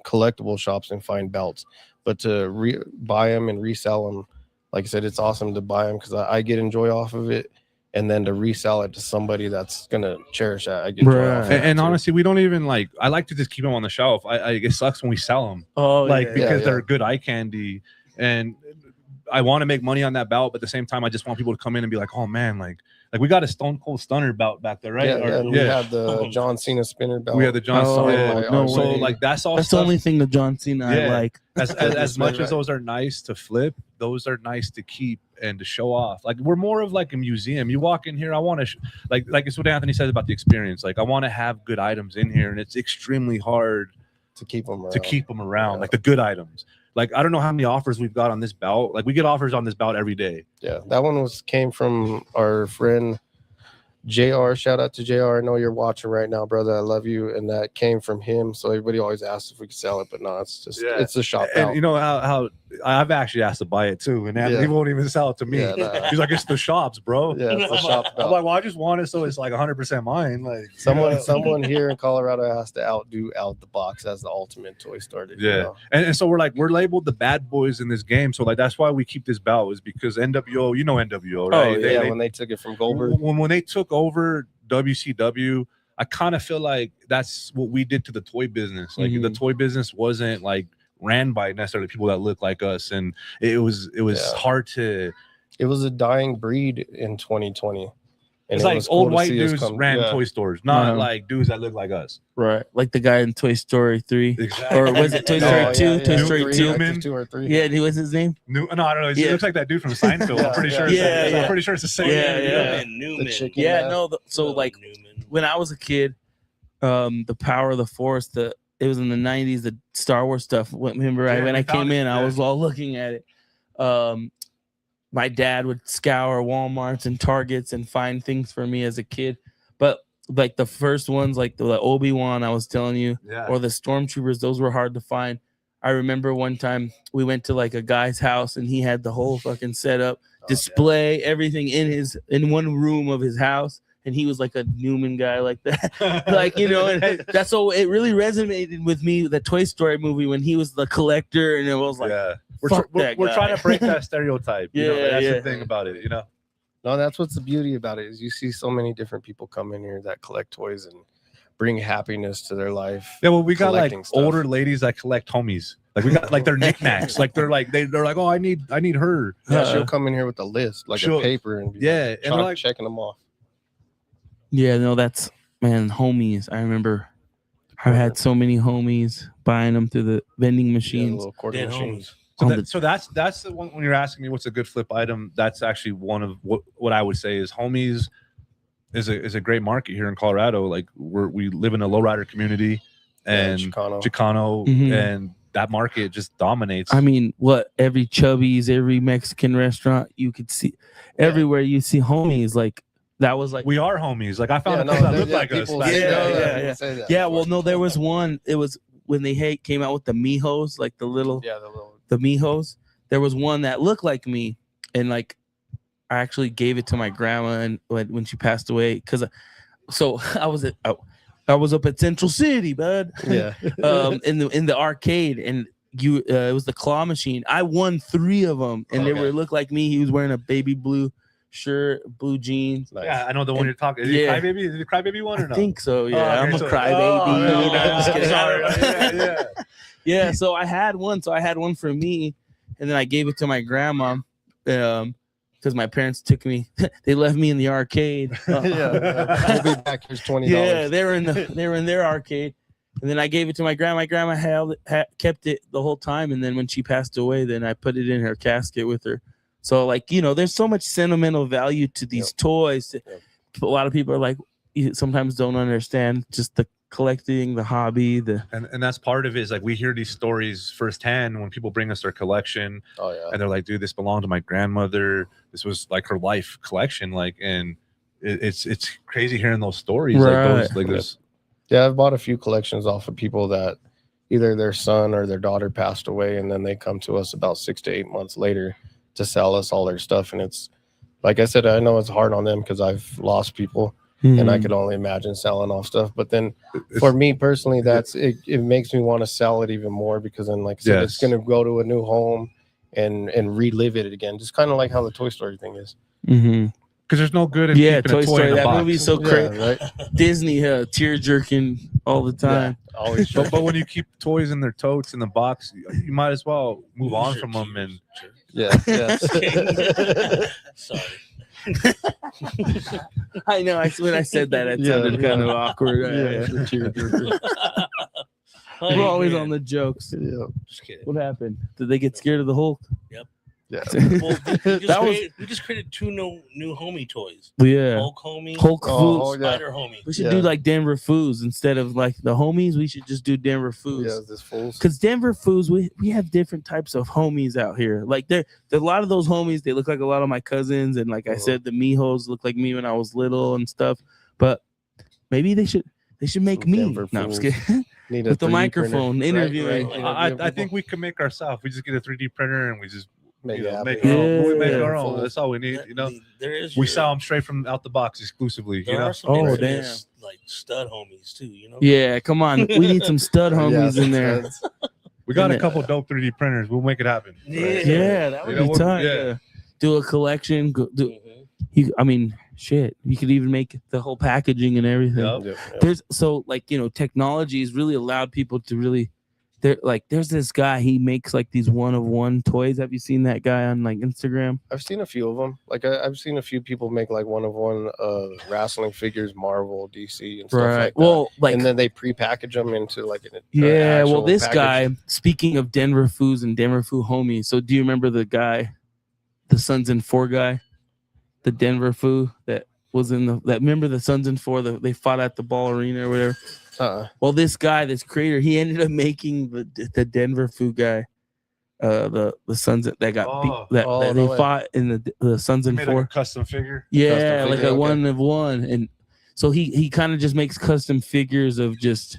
collectible shops and find belts. But to buy them and resell them, like I said, it's awesome to buy them because I get enjoy off of it, and then to resell it to somebody that's gonna cherish that, I get joy off of it And too. honestly, we don't even I like to just keep them on the shelf. It sucks when we sell them. Oh, because they're good eye candy, and I want to make money on that belt, but at the same time I just want people to come in and be like, oh man, like we got a Stone Cold Stunner belt back there, right? And we had the John Cena spinner belt. We had the John Cena. no So way. like that's all That's stuff. the only thing the John Cena I like. As much as those are nice to flip, those are nice to keep and to show off. Like we're more of like a museum. You walk in here, I want to like it's what Anthony says about the experience. Like I want to have good items in here, and it's extremely hard to keep them around. Like the good items. Like I don't know how many offers we've got on this belt. Like we get offers on this belt every day. Yeah, that one came from our friend JR. Shout out to JR. I know you're watching right now, brother. I love you. And that came from him. So everybody always asks if we could sell it, but no, it's just it's a shop And out. you know how I've actually asked to buy it too, and Anthony won't even sell it to me. Yeah, nah. He's like, it's the shops, bro. Yeah, it's the shop I'm belt. like, well, I just want it so it's like 100% mine. Like Someone here in Colorado has to outdo Out the Box as the ultimate toy store. Yeah, and so we're labeled the bad boys in this game. So like that's why we keep this belt, is because NWO, NWO, right? Oh yeah, when they took it from Goldberg. When they took over WCW, I kind of feel like that's what we did to the toy business. Like the toy business wasn't like ran by necessarily people that look like us, and it was hard to. It was a dying breed in 2020. And It's it like was old cool to white see us dudes come- ran yeah. toy stores, not like dudes that look like us. Right, like the guy in Toy Story 3, Exactly. or was it Toy Story 2? Toy Story 2. Newman. 2 or 3. Yeah, what's his name? No, I don't know. It looks like that dude from Seinfeld. I'm pretty sure. I'm pretty sure it's the same. Newman. So like when I was a kid, the Power of the Force, it was in the 90s, the Star Wars stuff. Remember, when I came in, I was all looking at it. My dad would scour Walmarts and Targets and find things for me as a kid. But like the first ones, like the Obi-Wan I was telling you, or the Stormtroopers, those were hard to find. I remember one time we went to like a guy's house and he had the whole fucking setup, display, everything in one room of his house. And he was like a Newman guy like that. And that's so it really resonated with me, the Toy Story movie, when he was the collector, and it was like, we're trying to break that stereotype. That's Yeah. the thing about it, No, that's what's the beauty about it, is you see so many different people come in here that collect toys and bring happiness to their life. Yeah, well, we got like collecting stuff. older ladies that collect homies. Like we got like their knickknacks. Like they're like oh, I need her. Yeah, she'll come in here with a list, like a paper, and be and they're like checking them off. yeah, no, that's, man, homies. I remember I've had so many homies buying them through the vending machines. Little quarter machines. So that's the one. When you're asking me what's a good flip item, that's actually one of what I would say is homies is a great market here in Colorado. Like we live in a lowrider community, and Chicano, and that market just dominates. I mean, every Chubby's, every Mexican restaurant you could see, everywhere you see homies. Like that was like we are homies. Like I found people that look like us. Yeah. Well, no, there was one. It was when they came out with the Mijos, like the Mijos. There was one that looked like me, and like I actually gave it to my grandma, and when she passed away, because I was up at Central City, bud. Yeah. in the arcade, and it was the claw machine. I won 3 of them, and they looked like me. He was wearing a baby blue shirt, blue jeans. Nice. Yeah, I know the one you're talking. Is it Crybaby? Is it Crybaby one or no? I think so. Yeah, I'm a crybaby. Yeah. Yeah. So I had one. So I had one for me, and then I gave it to my grandma. Because my parents took me, they left me in the arcade. We'll be back. Here's $20. Yeah, they were in their arcade, and then I gave it to my grandma. My grandma kept it the whole time, and then when she passed away, then I put it in her casket with her. So like there's so much sentimental value to these toys. A lot of people are like, sometimes don't understand just the collecting, the hobby, and that's part of it. Is like we hear these stories firsthand when people bring us their collection. And they're like, dude, this belonged to my grandmother. This was like her life collection. Like, and it's crazy hearing those stories. Right. Yeah, I've bought a few collections off of people that either their son or their daughter passed away, and then they come to us about 6 to 8 months later to sell us all their stuff. And it's like I said, I know it's hard on them because I've lost people. And I could only imagine selling off stuff. But then for me personally, it makes me want to sell it even more, because then, like I said, it's going to go to a new home and relive it again. Just kind of like how the Toy Story thing is. Because there's no good in keeping Toy a toy Story. in a That box. movie's so crazy. Right? Disney, tear jerking all the time. Always. But when you keep toys in their totes in the box, you might as well move on from them. And Sorry. I know. When I said that, it sounded kind of awkward. We're always on the jokes. Yeah. Just kidding. What happened? Did they get scared of the Hulk? Yep. Yeah. Well, we just created 2 new homie toys. Yeah. Hulk homie. Hulk Foos. Spider homie. We should do like Denver Foos instead of like the homies. We should just do Denver Foos. Yeah, this fools. Because Denver Foos, we have different types of homies out here. Like there a lot of those homies. They look like a lot of my cousins, and like I said, the Mijos look like me when I was little and stuff. But maybe they should make me. Denver No, I'm just Fools. kidding. Need a With the 3D microphone printer. interviewing. Right. I think we can make ourselves. We just get a 3D printer and we just Make make it our own. We make Yeah. our own. That's all we need. There is. We sell them straight from out the box exclusively. There are some infamous, like stud homies too. Yeah, come on. We need some stud homies in there. We got a couple dope 3D printers. We'll make it happen. Yeah, that would be tight. Yeah. Do a collection. Shit. You could even make the whole packaging and everything. Yep. There's technology has really allowed people to really. There's this guy. He makes like these 1-of-1 toys. Have you seen that guy on like Instagram? I've seen a few of them. Like I've seen a few people make like 1-of-1 wrestling figures, Marvel, DC, and stuff like that. Well, and then they pre-package them into like an well, this package. guy. Speaking of Denver Foos and Denver Foo homies, so do you remember the guy, the Sons and 4 guy, the Denver Foo that was in remember the Sons and 4? They fought at the ball arena or whatever. Well, this guy, this creator, he ended up making the Denver Foo guy, the Sons that got they fought in the Sons and 4 like a custom figure. Yeah, like a 1-of-1, and so he kind of just makes custom figures of just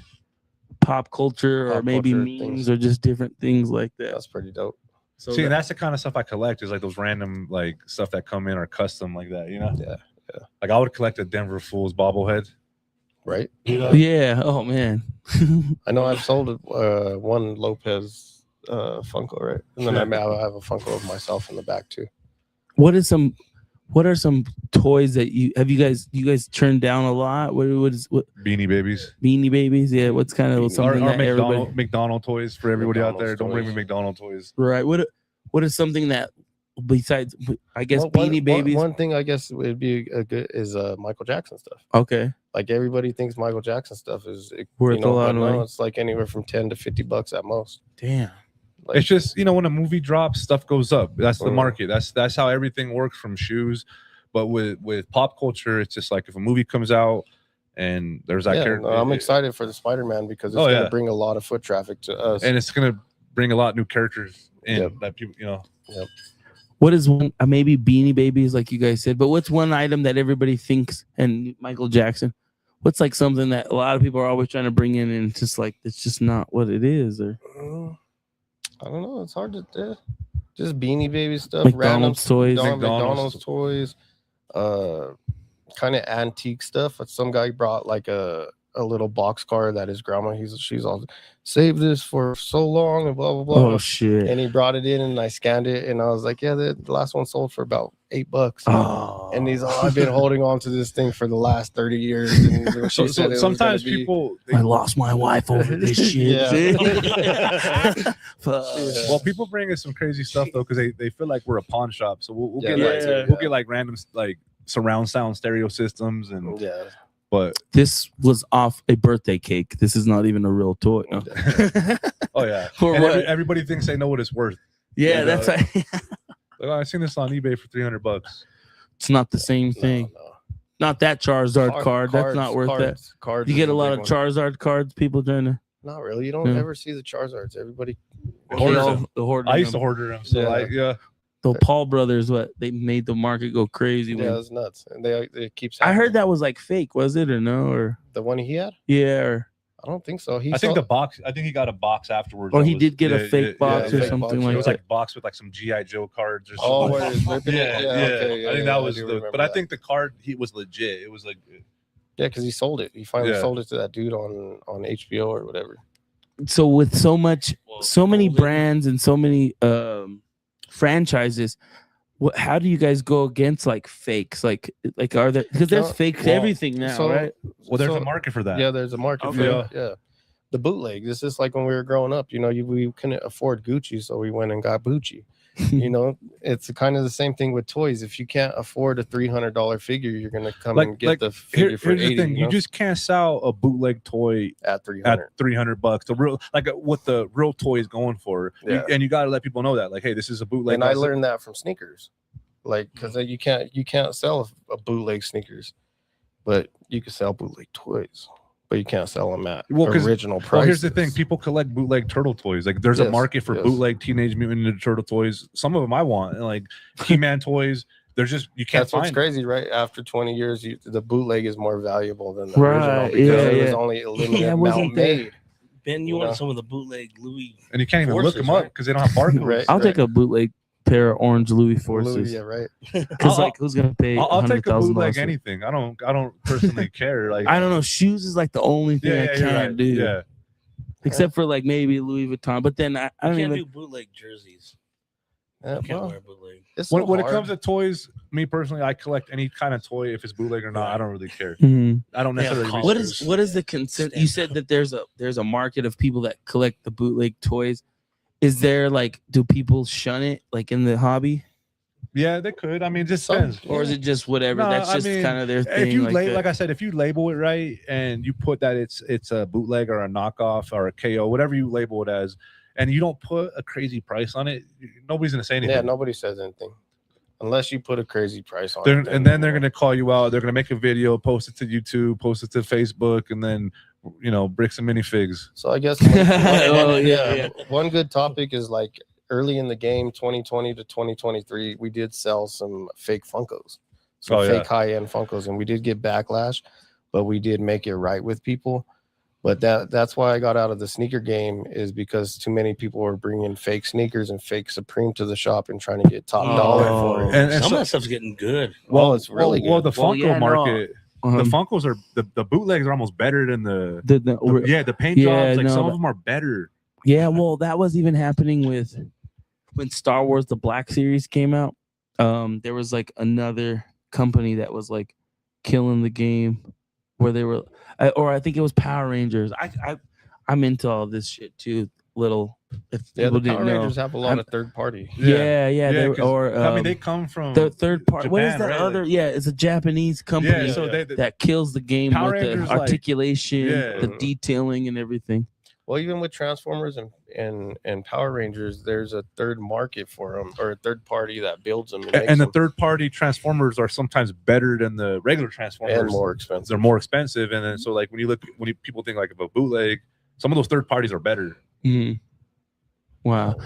pop culture or maybe memes things. or just different things like that. That's pretty dope. So See, that's the kind of stuff I collect. Is like those random like stuff that come in or custom like that. Yeah. Like I would collect a Denver Foos bobblehead. Right. Yeah. Oh man. I know I've sold one Lopez Funko, right? And then I have a Funko of myself in the back too. What are some toys that you guys turned down a lot? What Beanie Babies? Beanie Babies, yeah. What's kind of something Our that McDonald toys for everybody out there. McDonald's Don't bring me toys. McDonald toys. right? What is something that besides I guess Well, Beanie Babies? One thing I guess would be a good is Michael Jackson stuff. Okay. Like everybody thinks Michael Jackson stuff is worth a lot of money. It's like anywhere from $10 to $50 at most. Damn. Like, it's just, you know, when a movie drops, stuff goes up. That's the market. That's how everything works from shoes. But with pop culture, it's just like if a movie comes out and there's that character. I'm excited for the Spider-Man because it's going to bring a lot of foot traffic to us. And it's going to bring a lot of new characters in that people, you know. Yep. What is one, maybe Beanie Babies, like you guys said, but what's one item that everybody thinks, and Michael Jackson, what's like something that a lot of people are always trying to bring in and it's just like, it's just not what it is? Or I don't know. It's hard to just Beanie Baby stuff. McDonald's toys. McDonald's toys. Kind of antique stuff. Some guy brought like a little box car that his grandma, she's all, save this for so long and blah, blah, blah. Oh, shit. And he brought it in and I scanned it and I was like, yeah, the last one sold for about $8. Oh. And he's all, I've been holding on to this thing for the last 30 years. And she said sometimes people, I lost my wife over this shit. Well, people bring us some crazy stuff though, because they feel like we're a pawn shop. So we'll get like random like surround sound stereo systems and But this was off a birthday cake. This is not even a real toy. No. Oh yeah. For and what? Everybody thinks they know what it's worth. Yeah, You that's know? right. Like, oh, I seen this on eBay for $300. It's not the same thing. No. Not that Charizard card. That's not worth that. Cards You get is a lot big of one. Charizard cards. People trying to. Not really. You don't ever see the Charizards. Everybody. I used to hoarder them. So The Paul brothers, they made the market go crazy. Yeah, it's nuts, and it keeps. I heard that was like fake. Was it or no? Or the one he had? Yeah. Or, I don't think so. I think the box. I think he got a box afterwards. Or he did get a fake box or something like that. It was like a box with like some GI Joe cards or something. Oh, where he's ripping it? Yeah, okay, I think that was the. But I think the card he was legit. It was like. Yeah, because he sold it. He finally sold it to that dude on HBO or whatever. So with so many brands and so many franchises, how do you guys go against like fakes? Like are there, because there's fakes everything now, right? Well, there's a market for that. Yeah, there's a market for that. Yeah. The bootleg. This is like when we were growing up, we couldn't afford Gucci, so we went and got Gucci. It's kind of the same thing with toys. If you can't afford a $300 figure, you're gonna come and get the figure for $80. Here's the thing: you just can't sell a bootleg toy at $300. The real, like what the real toy is going for, and you got to let people know that, like, hey, this is a bootleg. And I learned that from sneakers, like because you can't sell a bootleg sneakers, but you can sell bootleg toys. But you can't sell them at original price. Well, here's the thing: people collect bootleg turtle toys. Like, there's a market for bootleg Teenage Mutant Ninja Turtle toys. Some of them I want, like He-Man toys. They're just you can't. That's what's crazy, right? After 20 years, the bootleg is more valuable than the original because it was only a limited amount made. Ben, you want some of the bootleg Louis? And you can't even look them up because they don't have barcodes. I'll take a bootleg pair of orange Louis Forces. Yeah, right. Because like, who's gonna pay? I'll take a bootleg anything. I don't personally care. Like, I don't know. Shoes is like the only thing I can't do. Yeah. Except for like maybe Louis Vuitton, but then I don't can't even do bootleg jerseys. Yeah, You can't wear bootleg. When it comes to toys, me personally, I collect any kind of toy. If it's bootleg or not, I don't really care. I don't necessarily. What is the consent? You said that there's a market of people that collect the bootleg toys. Is there like, do people shun it like in the hobby? Yeah, they could. I mean, it just depends. Or is it just whatever? No, That's just kind of their thing. If you like I said, if you label it right and you put that it's a bootleg or a knockoff or a KO, whatever you label it as, and you don't put a crazy price on it, nobody's gonna say anything. Yeah, nobody says anything unless you put a crazy price on it. And then they're gonna call you out. They're gonna make a video, post it to YouTube, post it to Facebook, and then bricks and minifigs. So I guess one good topic is like early in the game, 2020 to 2023, we did sell some fake Funkos, fake high-end Funkos, and we did get backlash, but we did make it right with people. But that's why I got out of the sneaker game, is because too many people were bringing fake sneakers and fake Supreme to the shop and trying to get top dollar for it. And some of that stuff's getting good. Well, it's really good. Well, the Funko market. The Funkos are the bootlegs are almost better than the paint jobs. Like some of them are better. Yeah, well, that was even happening with when Star Wars the Black Series came out. There was like another company that was like killing the game, where they were, or I think it was Power Rangers. I'm into all this shit too. little. If Yeah, people the Power didn't know, Rangers have a lot of third party. Yeah. They, 'cause, or I mean, they come from the third part. What is Japan, that right? other? Yeah, it's a Japanese company Yeah, so that kills the game Power with the Rangers, like- articulation, Yeah. the detailing, and everything. Well, even with Transformers and Power Rangers, there's a third market for them, or a third party that builds them. And the third party Transformers are sometimes better than the regular Transformers. And more expensive. They're more expensive. And then so like when people think like of a bootleg, some of those third parties are better. Mm-hmm. Wow.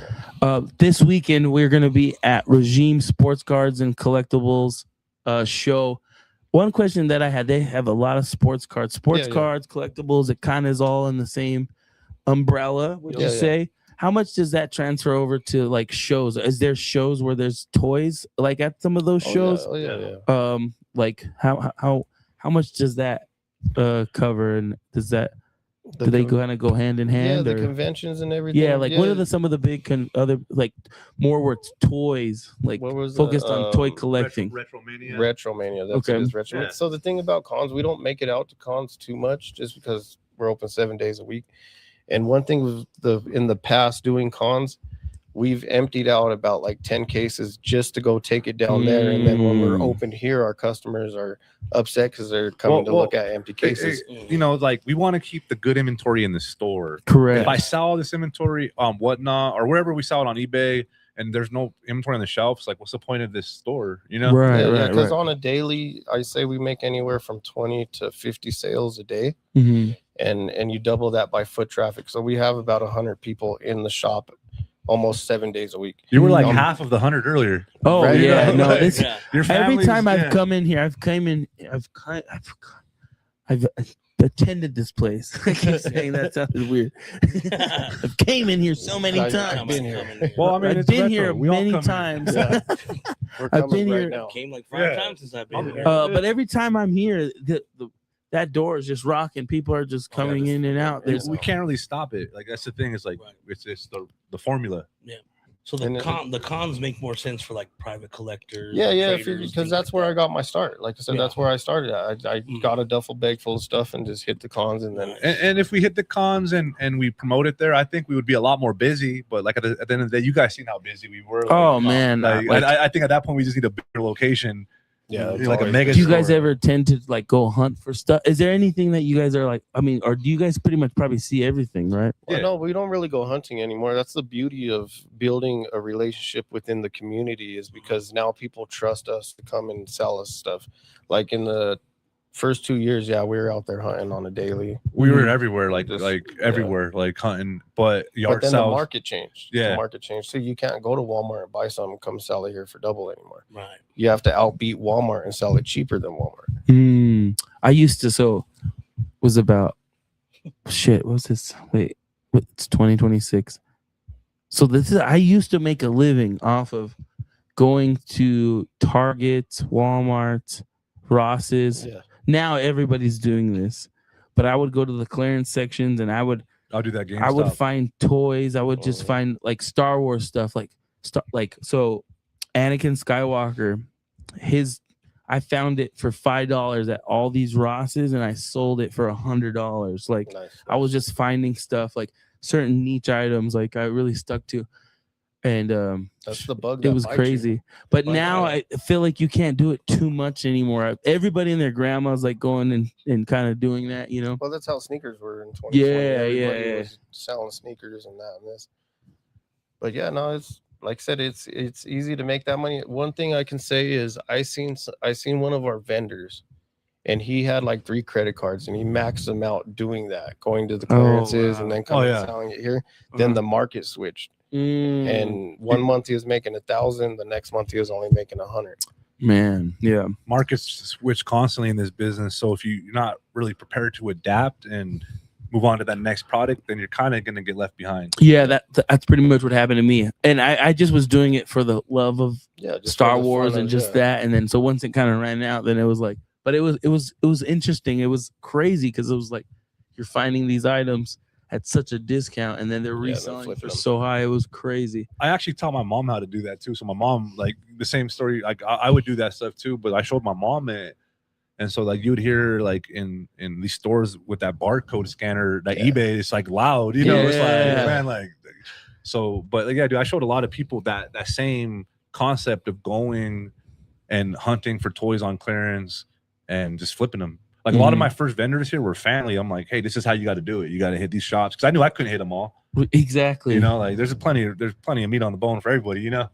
This weekend we're gonna be at Regime Sports Cards and Collectibles show. One question that I had, they have a lot of sports cards, collectibles. It kind of is all in the same umbrella, would you say? How much does that transfer over to like shows? Is there shows where there's toys like at some of those shows? Like how much does that cover, and does that do they kind of go hand in hand? Yeah, the conventions and everything. Yeah, like what are some of the big other like more where it's toys, like focused on toy collecting? Retromania. That's what it is, Retromania. Yeah. So the thing about cons, we don't make it out to cons too much just because we're open 7 days a week. And one thing with in the past doing cons, we've emptied out about like 10 cases just to go take it down there. And then when we're open here, our customers are upset because they're coming to look at empty cases. You know, like we want to keep the good inventory in the store. Correct. If I sell all this inventory on Whatnot or wherever we sell it on eBay and there's no inventory on the shelves, like what's the point of this store? You know? Right. Because on a daily, I say we make anywhere from 20 to 50 sales a day. Mm-hmm. And you double that by foot traffic. So we have about 100 people in the shop almost 7 days a week. You were like half of the 100 earlier. Oh, Right? yeah. No, Like, this your every family's- time I've yeah. come in here, I've attended this place. I keep saying that sounded weird. I've came in here so many times. I've been here. Well, I mean, I've it's been retro. here We all many come here. times. Yeah. We're I've coming been right here. now. Came like 5 times since I've been here. But every time I'm here, that door is just rocking. People are just coming in and out. There's We can't really stop it. Like that's the thing. Is like it's the formula. Yeah. So the cons make more sense for like private collectors. Yeah, traders, because that's where I got my start. Like I said, that's where I started. I Mm-hmm. got a duffel bag full of stuff and just hit the cons, and then And if we hit the cons and we promote it there, I think we would be a lot more busy. But like at the end of the day, you guys seen how busy we were. Like, Oh, man. Like, Like- I think at that point we just need a bigger location. Yeah, it's like a always- mega. do you guys store. ever tend to like go hunt for stuff? Is there anything that you guys are like, I mean, or do you guys pretty much probably see everything, right? Well, no, we don't really go hunting anymore. That's the beauty of building a relationship within the community, is because now people trust us to come and sell us stuff. Like in the first 2 years, we were out there hunting on a daily. We were everywhere, like Just- everywhere, like hunting. But yard But then sales. the market changed. Yeah. The market changed. So you can't go to Walmart and buy something, come sell it here for double anymore. Right. You have to outbeat Walmart and sell it cheaper than Walmart. I used to, was about shit. What was this? Wait, it's 2026. So I used to make a living off of going to Target, Walmart, Ross's. Yeah. Now everybody's doing this, but I would go to the clearance sections and I'll do that game. I would find toys. I would just find like Star Wars stuff, so Anakin Skywalker. I found it for $5 at all these Rosses, and I sold it for $100. Like Nice. I was just finding stuff, like certain niche items, like I really stuck to, and That's the bug. it that was bites crazy. you. But But now I feel like you can't do it too much anymore. Everybody and their grandma's like going and kind of doing that, you know. Well, that's how sneakers were in 2020. Yeah, Everybody yeah. was selling sneakers and that and this. But yeah, no, it's like I said, it's easy to make that money. One thing I can say is I seen one of our vendors, and he had like 3 credit cards, and he maxed them out doing that, going to the clearances and then coming and selling it here. Then the market switched, and 1 month he was making 1,000, the next month he was only making 100. Man, yeah. Markets switch constantly in this business. So if you're not really prepared to adapt and move on to that next product, then you're kind of going to get left behind. Yeah, that's pretty much what happened to me. And I just was doing it for the love of just Star for the Wars fun and of- just that. And then so once it kind of ran out, then it was like, but it was interesting. It was crazy because it was like you're finding these items at such a discount, and then they're reselling flipping for them. so high. It was crazy. I actually taught my mom how to do that too. So my mom, like the same story, like I would do that stuff too, but I showed my mom it, And so like you would hear like in these stores with that barcode scanner, that eBay, it's like loud, you know, it's like, man, like, so, but yeah, dude, I showed a lot of people that same concept of going and hunting for toys on clearance and just flipping them. Like a lot of my first vendors here were family. I'm like, hey, this is how you got to do it. You got to hit these shops. Cause I knew I couldn't hit them all. Exactly. You know, like there's plenty of meat on the bone for everybody, you know?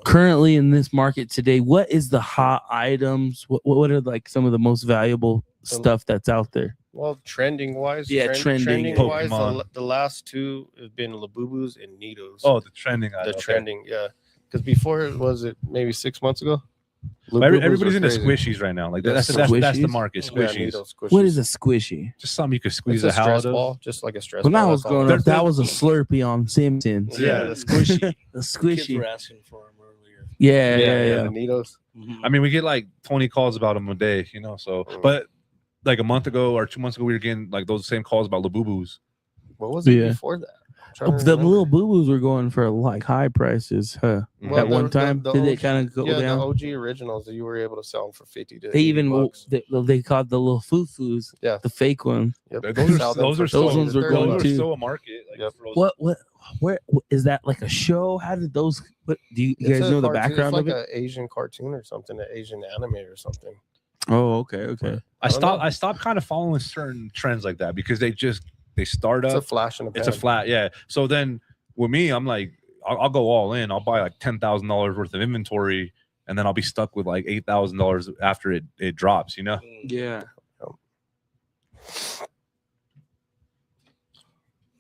Currently in this market today, what is the hot items? What are like some of the most valuable stuff that's out there? Well, trending wise, trending wise, the last two have been Labubus and Nitos. Oh, the trending. Trending, yeah. Because before, was it maybe 6 months ago? Everybody's into squishies right now. Like that's the market. Squishies. Squishies. What is a squishy? Just something you could squeeze It's the a hell stress out of. ball, just like a stress When ball. I was growing up, that was a Slurpee on Simpsons. Yeah, the squishy. The Kids squishy. were asking for them earlier. Yeah. The Nitos. I mean, we get like 20 calls about them a day, you know. So, but like a month ago or 2 months ago, we were getting like those same calls about Labubus. What was it before that? The little boo-boos were going for like high prices, huh? Well, At one time, did they kind of go down? The OG originals that you were able to sell them for 50 to They even $80. they called the little foo-foos, the fake ones. Yep. Those ones were going too. Still a market. Like, Where is that like a show? How did those? What do you guys know the background of it? It's like an Asian cartoon or something, an Asian anime or something. Oh, okay. I stopped kind of following certain trends like that because they start up. It's a flash in a pan. It's a flat, yeah. So then with me, I'm like, I'll go all in. I'll buy like $10,000 worth of inventory, and then I'll be stuck with like $8,000 after it drops. You know? Yeah.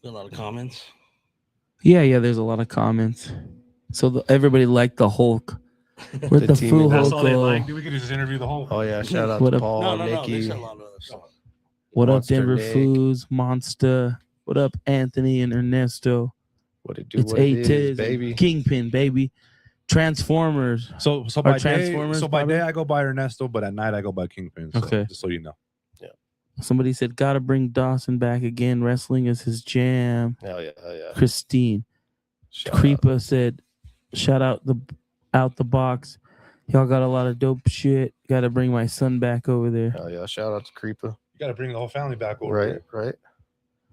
A lot of comments. Yeah. There's a lot of comments. So everybody liked the Hulk. Where'd the Foo That's Hulk all they go? like. We could just interview the whole. Oh yeah! Shout out What to up? Paul, No, Nikki. they said a lot of other stuff. What up, Monster Denver Nick. Foos, Monster? What up, Anthony and Ernesto? What it do? It's What it is, Atiz, baby. Kingpin, baby. Transformers. So Or by day, Transformers, so by probably? day I go by Ernesto, but at night I go by Kingpin. So, Okay. just so you know. Somebody said, gotta bring Dawson back again. Wrestling is his jam. Hell yeah! Christine. Shout Creepa said, shout out the box. Y'all got a lot of dope shit. Gotta bring my son back over there. Hell yeah! Shout out to Creeper. You got to bring the whole family back over. Right.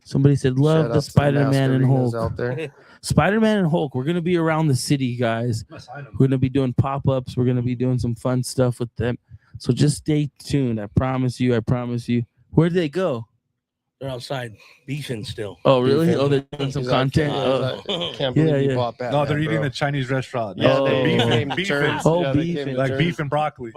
Somebody said, love Shout the out to Spider-Man and Masquerinas Hulk. out there. Spider-Man and Hulk. We're gonna be around the city, guys. We're gonna be doing pop-ups. We're gonna be doing some fun stuff with them. So just stay tuned. I promise you. Where did they go? They're outside beefing still. Oh, really? Oh, they're doing some He's content. Can't believe you Yeah. bought that. No, they're eating a Chinese restaurant. Yeah, No, they they're became beefing. turds. Oh, Yeah, they beefing. came Like turds. beef and broccoli.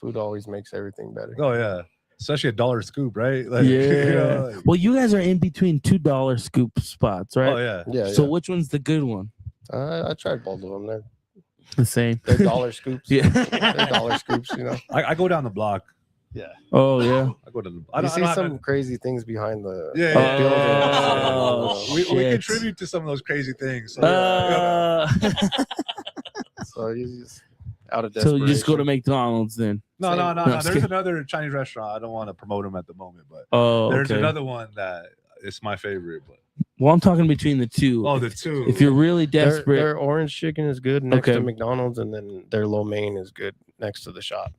Food always makes everything better. Oh yeah, especially a $1 scoop, right? Like, Yeah. you know, like- Well, you guys are in between $2 scoop spots, right? Oh yeah. Yeah. So which one's the good one? I tried both of them. They're The same. dollar scoops. Yeah. They're dollar scoops. You know. I go down the block. Yeah. Oh yeah. I go to the. You see some crazy things behind the Yeah, Oh, we shit. contribute to some of those crazy things. So, So you just out of so desperation. you just go to McDonald's then? no. just There's kidding. another Chinese restaurant. I don't want to promote them at the moment, but Oh, there's okay. another one that is my favorite. But Well, I'm talking between the two. oh, the two. If you're really desperate, Their orange chicken is good next Okay. to McDonald's, and then their lo mein is good next to the shop.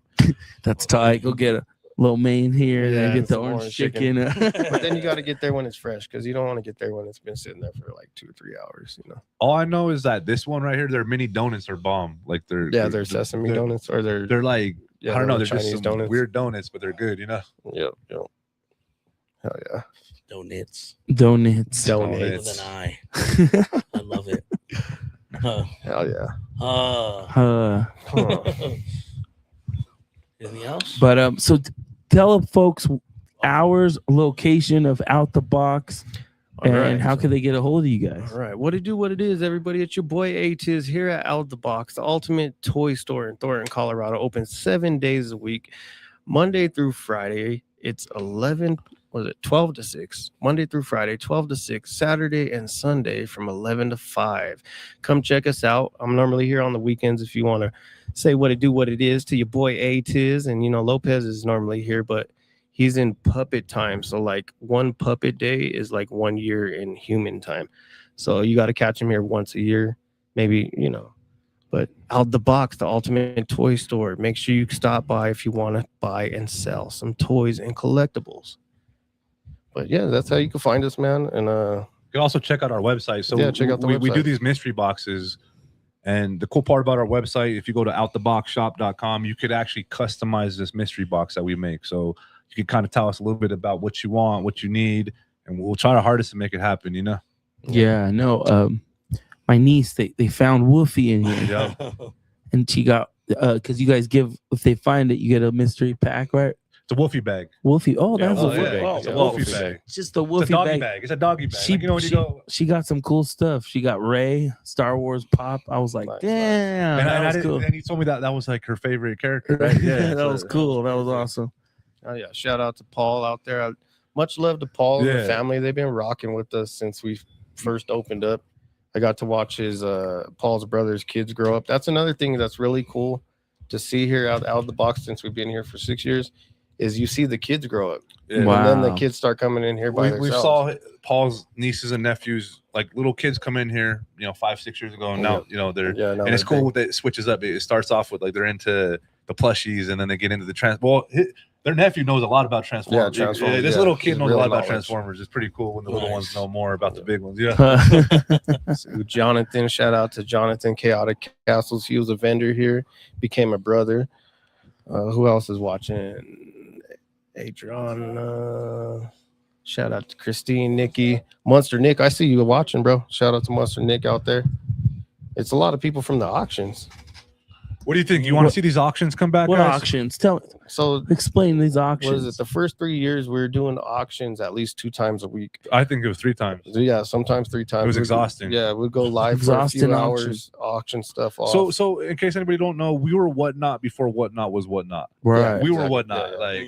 that's tight. Go get a little main here and then Yeah, get and the some orange orange chicken. But then you got to get there when it's fresh, because you don't want to get there when it's been sitting there for like 2 or 3 hours. You know. All I know is that this one right here, their mini donuts are bomb. Like They're sesame donuts, or They're like I don't know. They're Chinese just some donuts. weird donuts, but they're good. You know. Yep. Hell yeah. Donuts. Donuts. With an I. I love it. Hell yeah. Uh, Anything else? but so tell folks hours, location of Out the Box, and right. how can they get a hold of you guys? All right. What it is, everybody. It's your boy Atiz here at Out the Box, the ultimate toy store in Thornton, Colorado. Open 7 days a week, Monday through Friday. It's 12 to 6, Monday through Friday, 12 to 6, Saturday and Sunday from 11 to 5. Come check us out. I'm normally here on the weekends if you want to say what it is to your boy Atiz. And, Lopez is normally here, but he's in puppet time. So like one puppet day is like 1 year in human time. So you got to catch him here once a year, maybe, But Out the Box, the ultimate toy store. Make sure you stop by if you want to buy and sell some toys and collectibles. But yeah, that's how you can find us, man. And you can also check out our website. So yeah, check out the we website. do these mystery boxes. And the cool part about our website, if you go to outtheboxshop.com, you could actually customize this mystery box that we make. So you can kind of tell us a little bit about what you want, what you need, and we'll try our hardest to make it happen, you know? Yeah, no. My niece, they found Woofy in here. Yeah. And she got, because you guys give, if they find it, you get a mystery pack, right? It's a Woofy bag. Woofy. Oh, that's a Woofy Woofy. bag. It's a Woofy bag. It's just a Woofy It's a doggy bag. bag. It's a doggy bag. She, Like, you know when you go. She got some cool stuff. She got Ray, Star Wars Pop. I was like, damn, And, that I was didn't- cool. and you told me that was like her favorite character, right? Yeah, that was cool. That was awesome. Oh yeah, shout out to Paul out there. Much love to Paul and the Yeah. family. They've been rocking with us since we first opened up. I got to watch his Paul's brother's kids grow up. That's another thing that's really cool to see here out of the box since we've been here for 6 years. Is you see the kids grow up, and then the kids start coming in here by We themselves. saw Paul's nieces and nephews, like little kids, come in here, 5-6 years ago, and now they're now and it's they're cool that it switches up. It starts off with like they're into the plushies, and then they get into the their nephew knows a lot about Transformers. Yeah, Transformers, This yeah. little kid He's knows a real lot about knowledge. Transformers. It's pretty cool when the little ones know more about the big ones. Yeah. So Jonathan, shout out to Jonathan Chaotic Castles. He was a vendor here, became a brother. Who else is watching? Adrian. Shout out to Christine, Nikki, Monster Nick. I see you watching, bro. Shout out to Monster Nick out there. It's a lot of people from the auctions. What do you think? You want to see these auctions come back? What guys? auctions? Tell me. So explain these auctions. What is it? The first 3 years we were doing auctions at least 2 times a week. I think it was 3 times. Yeah, sometimes 3 times. It was We'd- exhausting. Yeah, we'd go live Exhausting for a few auction. hours, auction stuff off. So in case anybody don't know, we were Whatnot before Whatnot was Whatnot. Right. We were exactly. Whatnot. Yeah, Like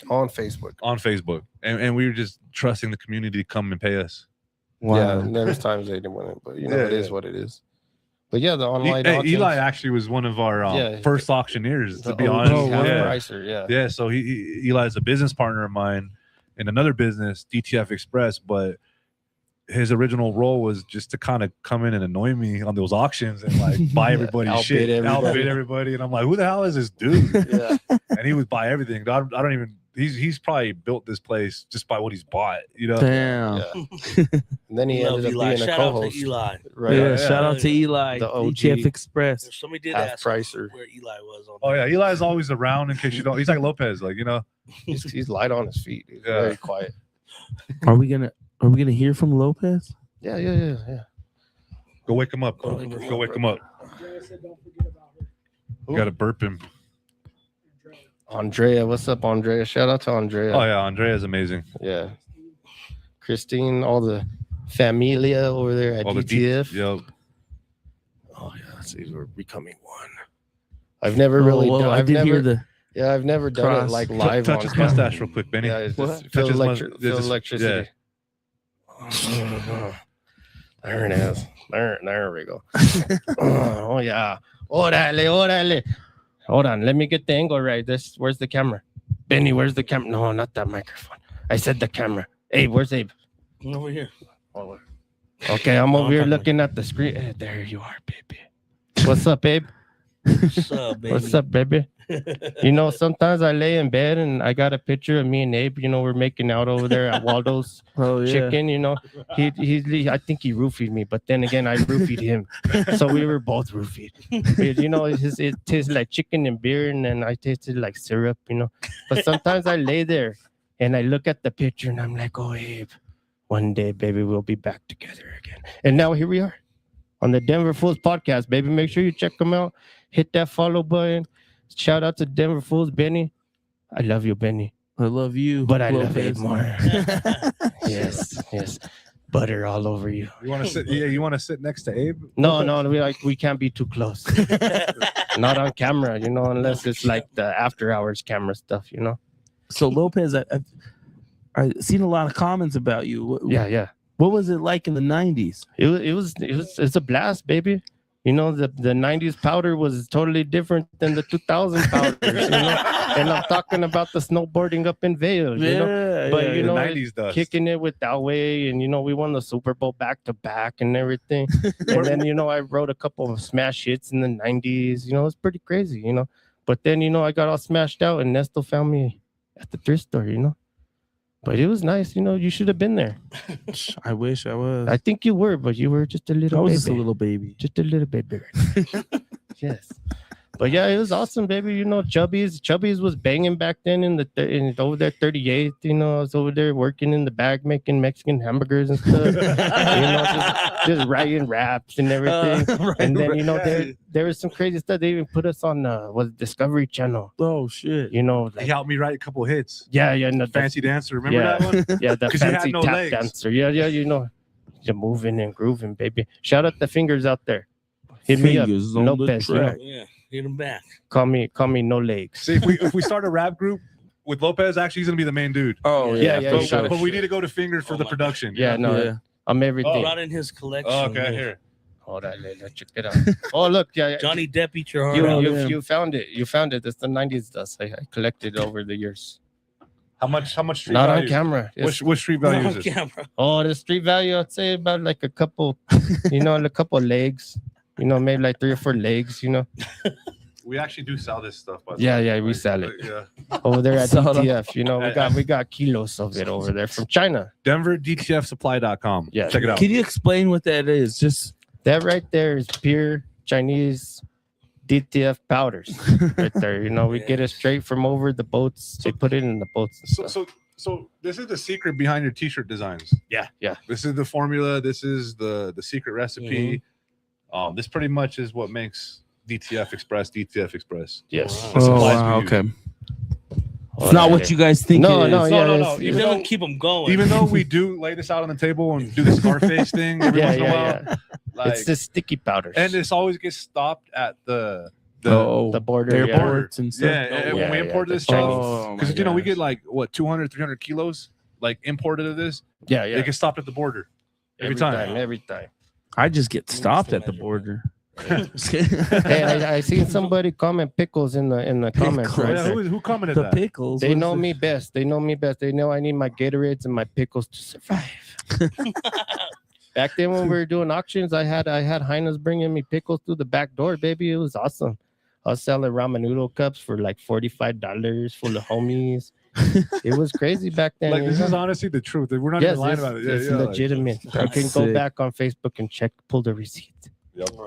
on Facebook. on Facebook, and we were just trusting the community to come and pay us. Yeah, and there's times they didn't win it, but it is what it is. But yeah, the online auctions. Eli actually was one of our first auctioneers, to be honest. Pricer, Yeah, so Eli is a business partner of mine in another business, DTF Express, but his original role was just to kind of come in and annoy me on those auctions and like buy everybody's shit, outbid everybody, and I'm like, who the hell is this dude? Yeah. And he would buy everything. I don't even. He's probably built this place just by what he's bought, Damn. Yeah. And then he ended up Eli. being a Shout out to co-host. Eli. Right. Yeah, shout out to Eli, The OG. DTF Express. Somebody did Half ask pricer. where Eli was on. Oh yeah, Eli's always around in case you don't. He's like Lopez, like He's light on his feet. He's Yeah. very quiet. Are we gonna hear from Lopez? Yeah. Go wake him up. Go wake him up. You gotta burp him. Andrea, what's up, Andrea? Shout out to Andrea. Oh yeah, Andrea's amazing. Yeah. Christine, all the familia over there at All the DTF. Yep. Oh yeah, see, we're becoming one. I've never really done. I did hear the. Yeah, I've never done it cross. like live Touch on his camera. mustache real quick, Benny. Yeah, it's What? just Touch feel, his feel just- electricity. There it is. There we go. Oh yeah. Orale. Hold on, let me get the angle right. Where's the camera? Benny, where's the camera? No, not that microphone. I said the camera. Abe, where's Abe? Over here. Okay, I'm over here looking at the screen. There you are, baby. What's up, Abe? What's up, baby? What's up, baby? Sometimes I lay in bed and I got a picture of me and Abe. We're making out over there at Waldo's Chicken. He I think he roofied me, but then again, I roofied him. So we were both roofied. It tastes like chicken and beer, and then I tasted like syrup, But sometimes I lay there and I look at the picture and I'm like, oh, Abe, one day, baby, we'll be back together again. And now here we are on the Denver Foos Podcast, baby. Make sure you check them out. Hit that follow button. Shout out to Denver Foos, Benny. I love you, Benny. I love you, but I love Lopez. Abe more. Yes. Butter all over you. You want to sit? Yeah, you want to sit next to Abe? No, we can't be too close. Not on camera, unless it's like the after hours camera stuff, So Lopez, I've seen a lot of comments about you. Yeah. What was it like in the 90s? It's a blast, baby. The 90s powder was totally different than the 2000 powders. And I'm talking about the snowboarding up in Vail, you know. But you know, 90s dust. kicking it with that way, and you know, we won the Super Bowl back to back and everything. And then you know, I wrote a couple of smash hits in the 90s. You know, it's pretty crazy, you know. But then you know, I got all smashed out, and Nesto found me at the thrift store, you know. But it was nice, you know. You should have been there. I wish I was. I think you were, but you were just a little. I was baby. just a little baby. Just a little baby. Yes. But yeah, it was awesome, baby. You know, Chubby's was banging back then in over there 38th. You know, I was over there working in the bag making Mexican hamburgers and stuff. You know, just writing raps and everything. And then you know, there was some crazy stuff. They even put us on Discovery Channel. Oh shit! You know, He helped me write a couple hits. Yeah. No, Fancy dancer. Remember that one? Yeah, the 'Cause you had fancy no tap legs. dancer. Yeah. You know, you're moving and grooving, baby. Shout out the fingers out there. Hit me up, Fingers on the Lopez. You know, track. Yeah, get him back. call me no legs. See, if we start a rap group with Lopez, actually, he's gonna be the main dude. Oh Yeah, But, sure. but we need to go to Fingers for the production. Yeah, no, Yeah. I'm everything. Brought in his collection. Oh, okay, yeah. here. Hold on, let's check it out. Oh, look, yeah, Johnny Depp, eat your heart out. you found it. You found it. It's the 90s dust. I collected over the years. How much street Not value? on camera. It's- What street value is On it? camera. Oh, the street value, I'd say about like a couple, you know, a couple legs. You know, maybe like 3 or 4 legs, you know. We actually do sell this stuff. By the Yeah, way. yeah, we sell it. Yeah. Over there at Sell it. DTF, you know, we got kilos of it over there from China. DenverDTFsupply.com. Yeah. Check it out. Can you explain what that is? Just That right there is pure Chinese DTF powders right there. You know, we get it straight from over the boats. They put it in the boats and stuff. So this is the secret behind your t-shirt designs. Yeah. This is the formula. This is the secret recipe. This pretty much is what makes DTF Express. Yes. The supplies we use. okay. It's not what you guys think No, it is. no, yeah, no. it's- It doesn't keep them going. Even though we do lay this out on the table and do the Scarface thing every once in a while, like, It's the sticky powders. and this always gets stopped at the the border. airports and stuff. Yeah, and when we import this the Chinese, Oh, because my you know we gosh. get like what 200, 300 kilos like imported of this. Yeah. They get stopped at the border every time. Every time. I just get stopped at the border. Hey, I seen somebody comment pickles in the comments. Pickles. Right Yeah, there. who commented The that? pickles. They know me best. They know me best. They know I need my Gatorades and my pickles to survive. Back then when we were doing auctions, I had Heinz bringing me pickles through the back door, baby. It was awesome. I was selling ramen noodle cups for like $45 full of homies. It was crazy back then. Like you this know? is honestly the truth. We're not Yes, even lying it's, about it. it's Yeah, like- legitimate. You can That's go sick. back on Facebook and pull the receipt.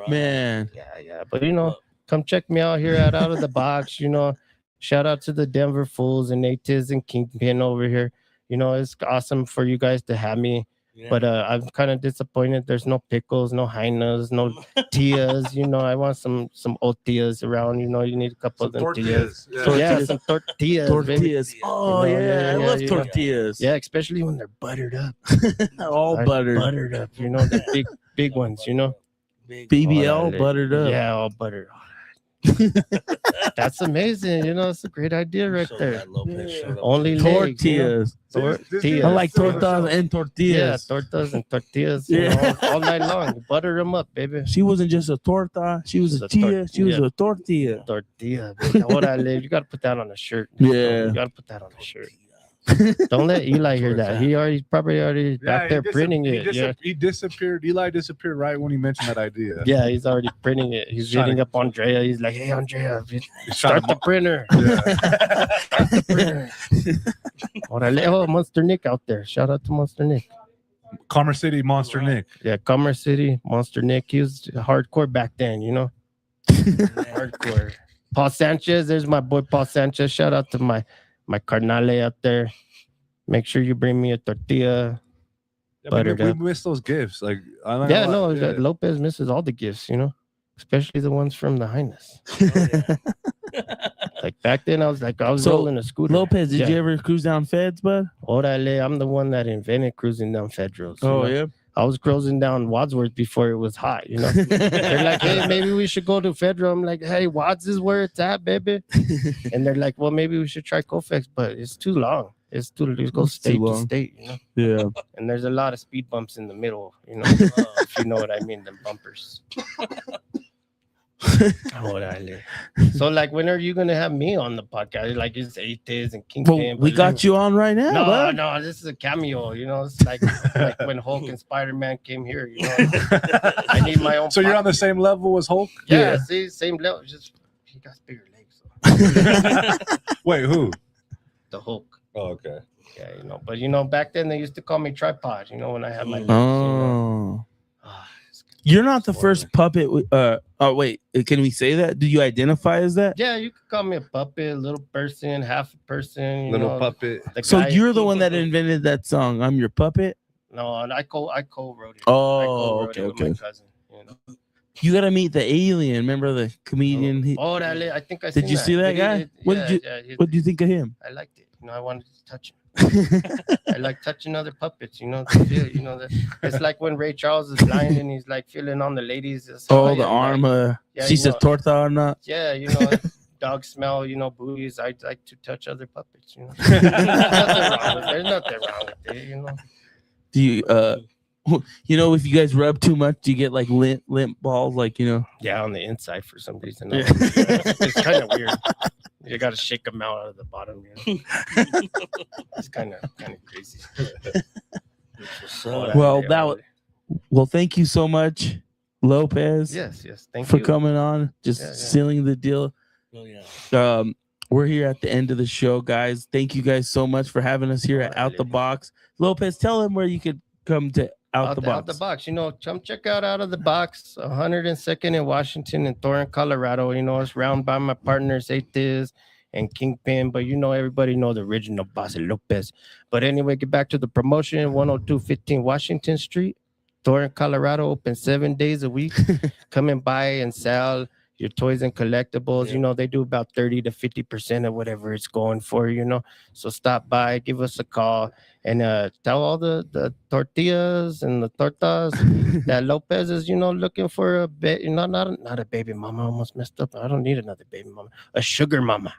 Man. Yeah. But you know, come check me out here at Out of the Box. You know, shout out to the Denver Foos and Atiz and Kingpin over here. You know, it's awesome for you guys to have me. Yeah. But I'm kind of disappointed. There's no pickles, no Hainas, no tias. You know, I want some tortillas around. You know, you need a couple of them tortillas. tias. Yeah, some tortillas. Tortillas. Baby. Oh, You know, yeah. I love you know. tortillas. Yeah, especially when they're buttered up. All Right? buttered. Buttered up. You know, the big ones. You know. BBL buttered up. Yeah, all buttered. That's amazing. You know, it's a great idea right there. Only legs, you know. Tortillas. I like tortas and tortillas. Yeah, tortas and tortillas. Yeah. You know, all night long. Butter them up, baby. She wasn't just a torta. She was a tia. She was a tortilla. Tortilla. Baby. Órale, you got to put that on a shirt. Yeah. You got to put that on a shirt. Don't let Eli hear that. He probably already back there printing it. Yeah. He disappeared. Eli disappeared right when he mentioned that idea. Yeah, he's already printing it. He's trying hitting to- up Andrea. He's like, "Hey, Andrea, trying start to the printer." Start the printer. Órale. Oh, Monster Nick out there. Shout out to Monster Nick. Commerce City Monster Nick. Yeah, Commerce City, Monster Nick. He was hardcore back then, you know. Hardcore. Paul Sanchez. There's my boy Paul Sanchez. Shout out to my carnale out there. Make sure you bring me a tortilla. Yeah, Buttered we up. miss those gifts. Like I don't Yeah, know. no, Lopez misses all the gifts, you know, especially the ones from the Highness. Like back then, I was rolling a scooter. Lopez, did Yeah. you ever cruise down feds, bud? Orale, I'm the one that invented cruising down Federals. you Oh, know? yeah. I was cruising down Wadsworth before it was hot, you know. They're like, "Hey, maybe we should go to Federal." I'm like, "Hey, Wads is where it's at, baby." And they're like, "Well, maybe we should try Kofex, but it's too long. It goes It's too state to long. state, you know." Yeah. And there's a lot of speed bumps in the middle, you know, if you know what I mean, them bumpers. So, like, when are you gonna have me on the podcast? Like, it's Atiz and Kingpin. Well, we got you on right now. No, this is a cameo. You know, it's like when Hulk and Spider-Man came here. You know, I need my own. So you're on the same level as Hulk? Yeah, see, same level. Just he got bigger legs. So. Wait, who? The Hulk. Oh, okay. Yeah, you know, but you know, back then they used to call me tripod. You know, when I had my legs. Oh. You're not the first puppet. Oh wait, can we say that? Do you identify as that? Yeah, you could call me a puppet, a little person, half a person, Little puppet. So you're the one that invented that song. I'm your puppet. No, and I co-wrote it. Oh, okay. With my cousin, you know. You gotta meet the alien. Remember the comedian? I think I did you see that guy? What did you think of him? I liked it. You know, I wanted to touch him. I like touching other puppets. You know, it's like when Ray Charles is blind and he's like feeling on the ladies. The arm. She says torta or not. Yeah, you know, dog smell. You know, booties. I like to touch other puppets. You know, there's nothing wrong with it. You know. Do you you know, if you guys rub too much, do you get like limp balls? Like, you know. Yeah, on the inside for some reason. It's kind of weird. You got to shake them out of the bottom. You know? It's kind of crazy. Well, thank you so much, Lopez. Yes, thank you for coming on, sealing the deal. We're here at the end of the show, guys. Thank you guys so much for having us here at Out the Box. Lopez, tell them where you could come to Out the Box. Out the Box, you know, come check out the Box, 102nd in Washington and Thornton, Colorado. You know, it's round by my partners, Atiz and Kingpin, but you know, everybody know the original boss, Lopez. But anyway, get back to the promotion, 10215 Washington Street, Thornton, Colorado, open 7 days a week. Come and buy and sell your toys and collectibles. You know, they do about 30 to 50% of whatever it's going for, you know. So stop by, give us a call, and tell all the tortillas and the tortas that Lopez is, you know, looking for not a baby mama. I almost messed up. I don't need another baby mama. A sugar mama.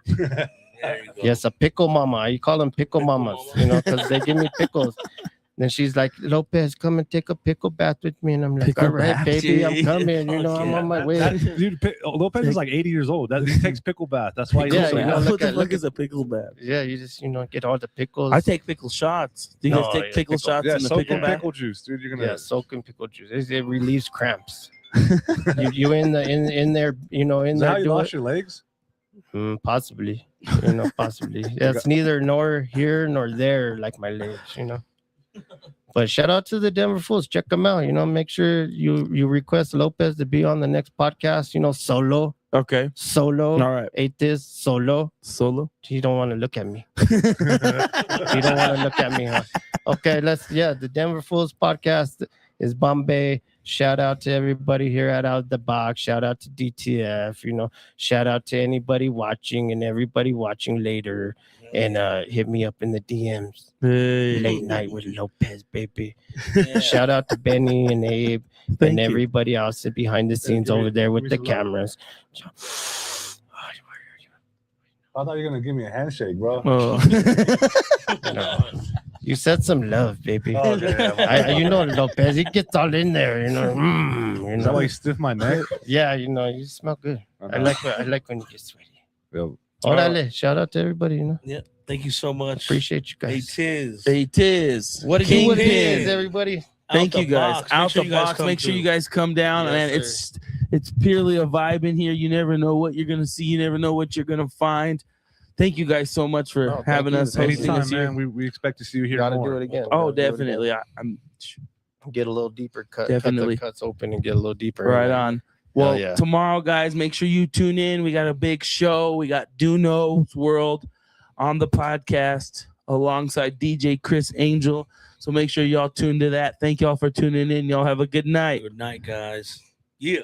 Yes, a pickle mama. I call them pickle mamas, you know, because they give me pickles. Then she's like, Lopez, come and take a pickle bath with me. And I'm like, all right, baby, I'm coming. You know, I'm on my way. Lopez is like 80 years old. He takes pickle bath. That's why he's what the fuck is a pickle bath? Yeah, you just, you know, get all the pickles. I take pickle shots. Do you guys take pickle shots in the pickle bath? Pickle juice, dude. You're gonna soak in pickle juice. It relieves cramps. you in there, you know, in is there. How you lost your legs? Possibly, you know, possibly. That's neither nor here nor there, like my legs, you know. But shout out to the Denver Foos. Check them out. You know, make sure you request Lopez to be on the next podcast. You know, solo. Okay. Solo. All right. Atiz solo. Solo. You don't want to look at me. You don't want to look at me, huh? Okay, the Denver Foos Podcast is Bombay. Shout out to everybody here at Out the Box. Shout out to DTF. You know, shout out to anybody watching and everybody watching later. And hit me up in the DMs. Hey. Late night with Lopez, baby. Yeah. Shout out to Benny and Abe and everybody else behind the scenes over there with the cameras. I thought you were gonna give me a handshake, bro. No. You said some love, baby. Oh, you know, Lopez, he gets all in there. You know, Is that why you stiff my neck? Yeah, you know, you smell good. I like when you get sweaty. Yo. Orale, shout out to everybody, you know. Yeah, thank you so much. Appreciate you guys. Atiz. What it is, everybody. Thank you guys. Out the Box. Box. Make sure you guys come down, and it's purely a vibe in here. You never know what you're gonna see. You never know what you're gonna find. Thank you guys so much for having us. Anytime, man. We expect to see you here. Gotta do it again. Oh, definitely. I'm get a little deeper cut. Definitely. Cut the cuts open and get a little deeper. Right on. Well, tomorrow, guys, make sure you tune in. We got a big show. We got Duno's World on the podcast alongside DJ Chris Angel. So make sure y'all tune to that. Thank y'all for tuning in. Y'all have a good night. Good night, guys. Yeah.